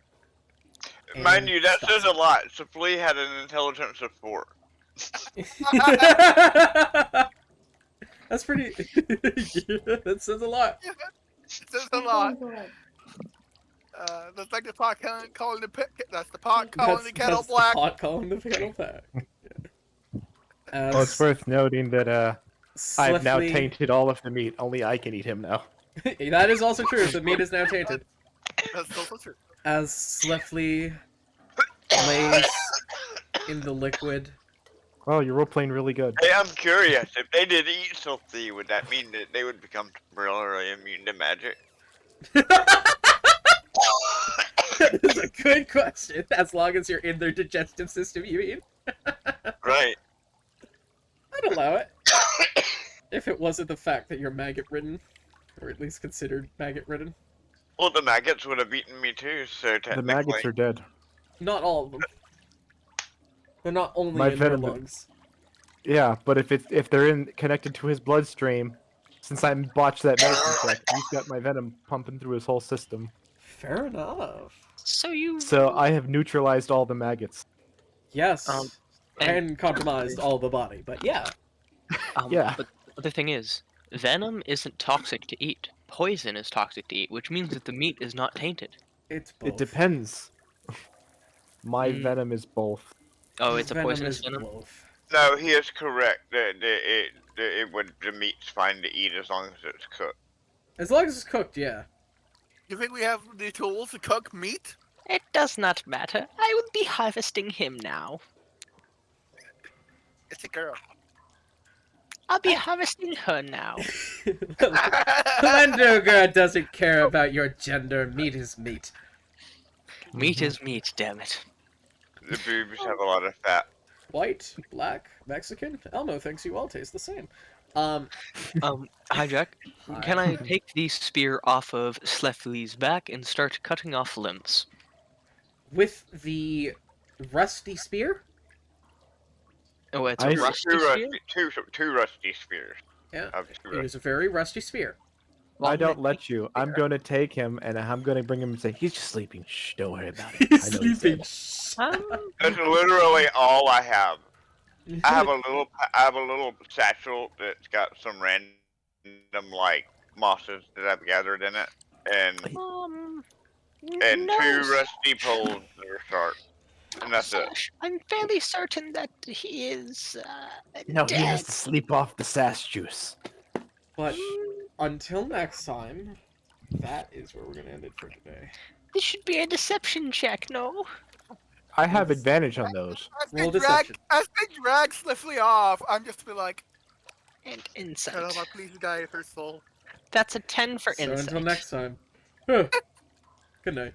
Mind and you, that stops says a lot. Safli had an intelligence of 4. That's pretty. That says a lot. Says a lot. That's like the pot calling the that's the pot calling the kettle that's black. The pot calling the kettle black. As Well, it's worth noting that I've now Slefley- tainted all of the meat. Only I can eat him now. That is also true. The meat is now tainted. That's also true. As Slefley lays in the liquid. Oh, you're role playing really good. Hey, I'm curious. If they did eat Safli, would that mean that they would become temporarily immune to magic? That's a good question. As long as you're in their digestive system, you mean? Right. I'd allow it. If it wasn't the fact that you're maggot-ridden. Or at least considered maggot-ridden. Well, the maggots would have eaten me too, so technically. The maggots are dead. Not all of them. They're not only My in your venom- lungs. Yeah, but if they're connected to his bloodstream, since I botched that medicine check, he's got my venom pumping through his whole system. Fair enough. So you So I have neutralized all the maggots. Yes. and- and compromised all the body, but yeah. Yeah. But the thing is, venom isn't toxic to eat. Poison is toxic to eat, which means that the meat is not tainted. It's both. It depends. My Mm. venom is both. Oh, it's a Venom poisonous is venom. both. No, he is correct. The meat's fine to eat as long as it's cooked. As long as it's cooked, yeah. You think we have the tools to cook meat? It does not matter. I will be harvesting him now. It's a girl. I'll be harvesting her now. Lendogar doesn't care about your gender. Meat is meat. Meat is meat, damn it. The boobs have a lot of fat. White, black, Mexican. Elmo thinks you all taste the same. Hi Jack. Hi. Can I take the spear off of Slefly's back and start cutting off limbs? With the rusty spear? Oh, it's I a see. rusty spear? Two rusty spears. Yeah. Obviously, It is a very rusty spear. Well, I I'm gonna don't let take you. the I'm spear. going to take him and I'm going to bring him and say, he's just sleeping. Shh, don't worry about it. I know he's dead. That's literally all I have. I have a little satchel that's got some random like mosses that I've gathered in it, and No, two rusty poles that are sharp, and that's it. Sash, I'm fairly certain that he is No, he has dead. to sleep off the sass juice. But until next time, that is where we're going to end it for today. This should be a deception check, no? I have advantage on those. Roll deception. As they drag Slifley off, I'm just be like, And "Shut insight. up! I please die of her soul." That's a 10 for So insight. until next time. Good night.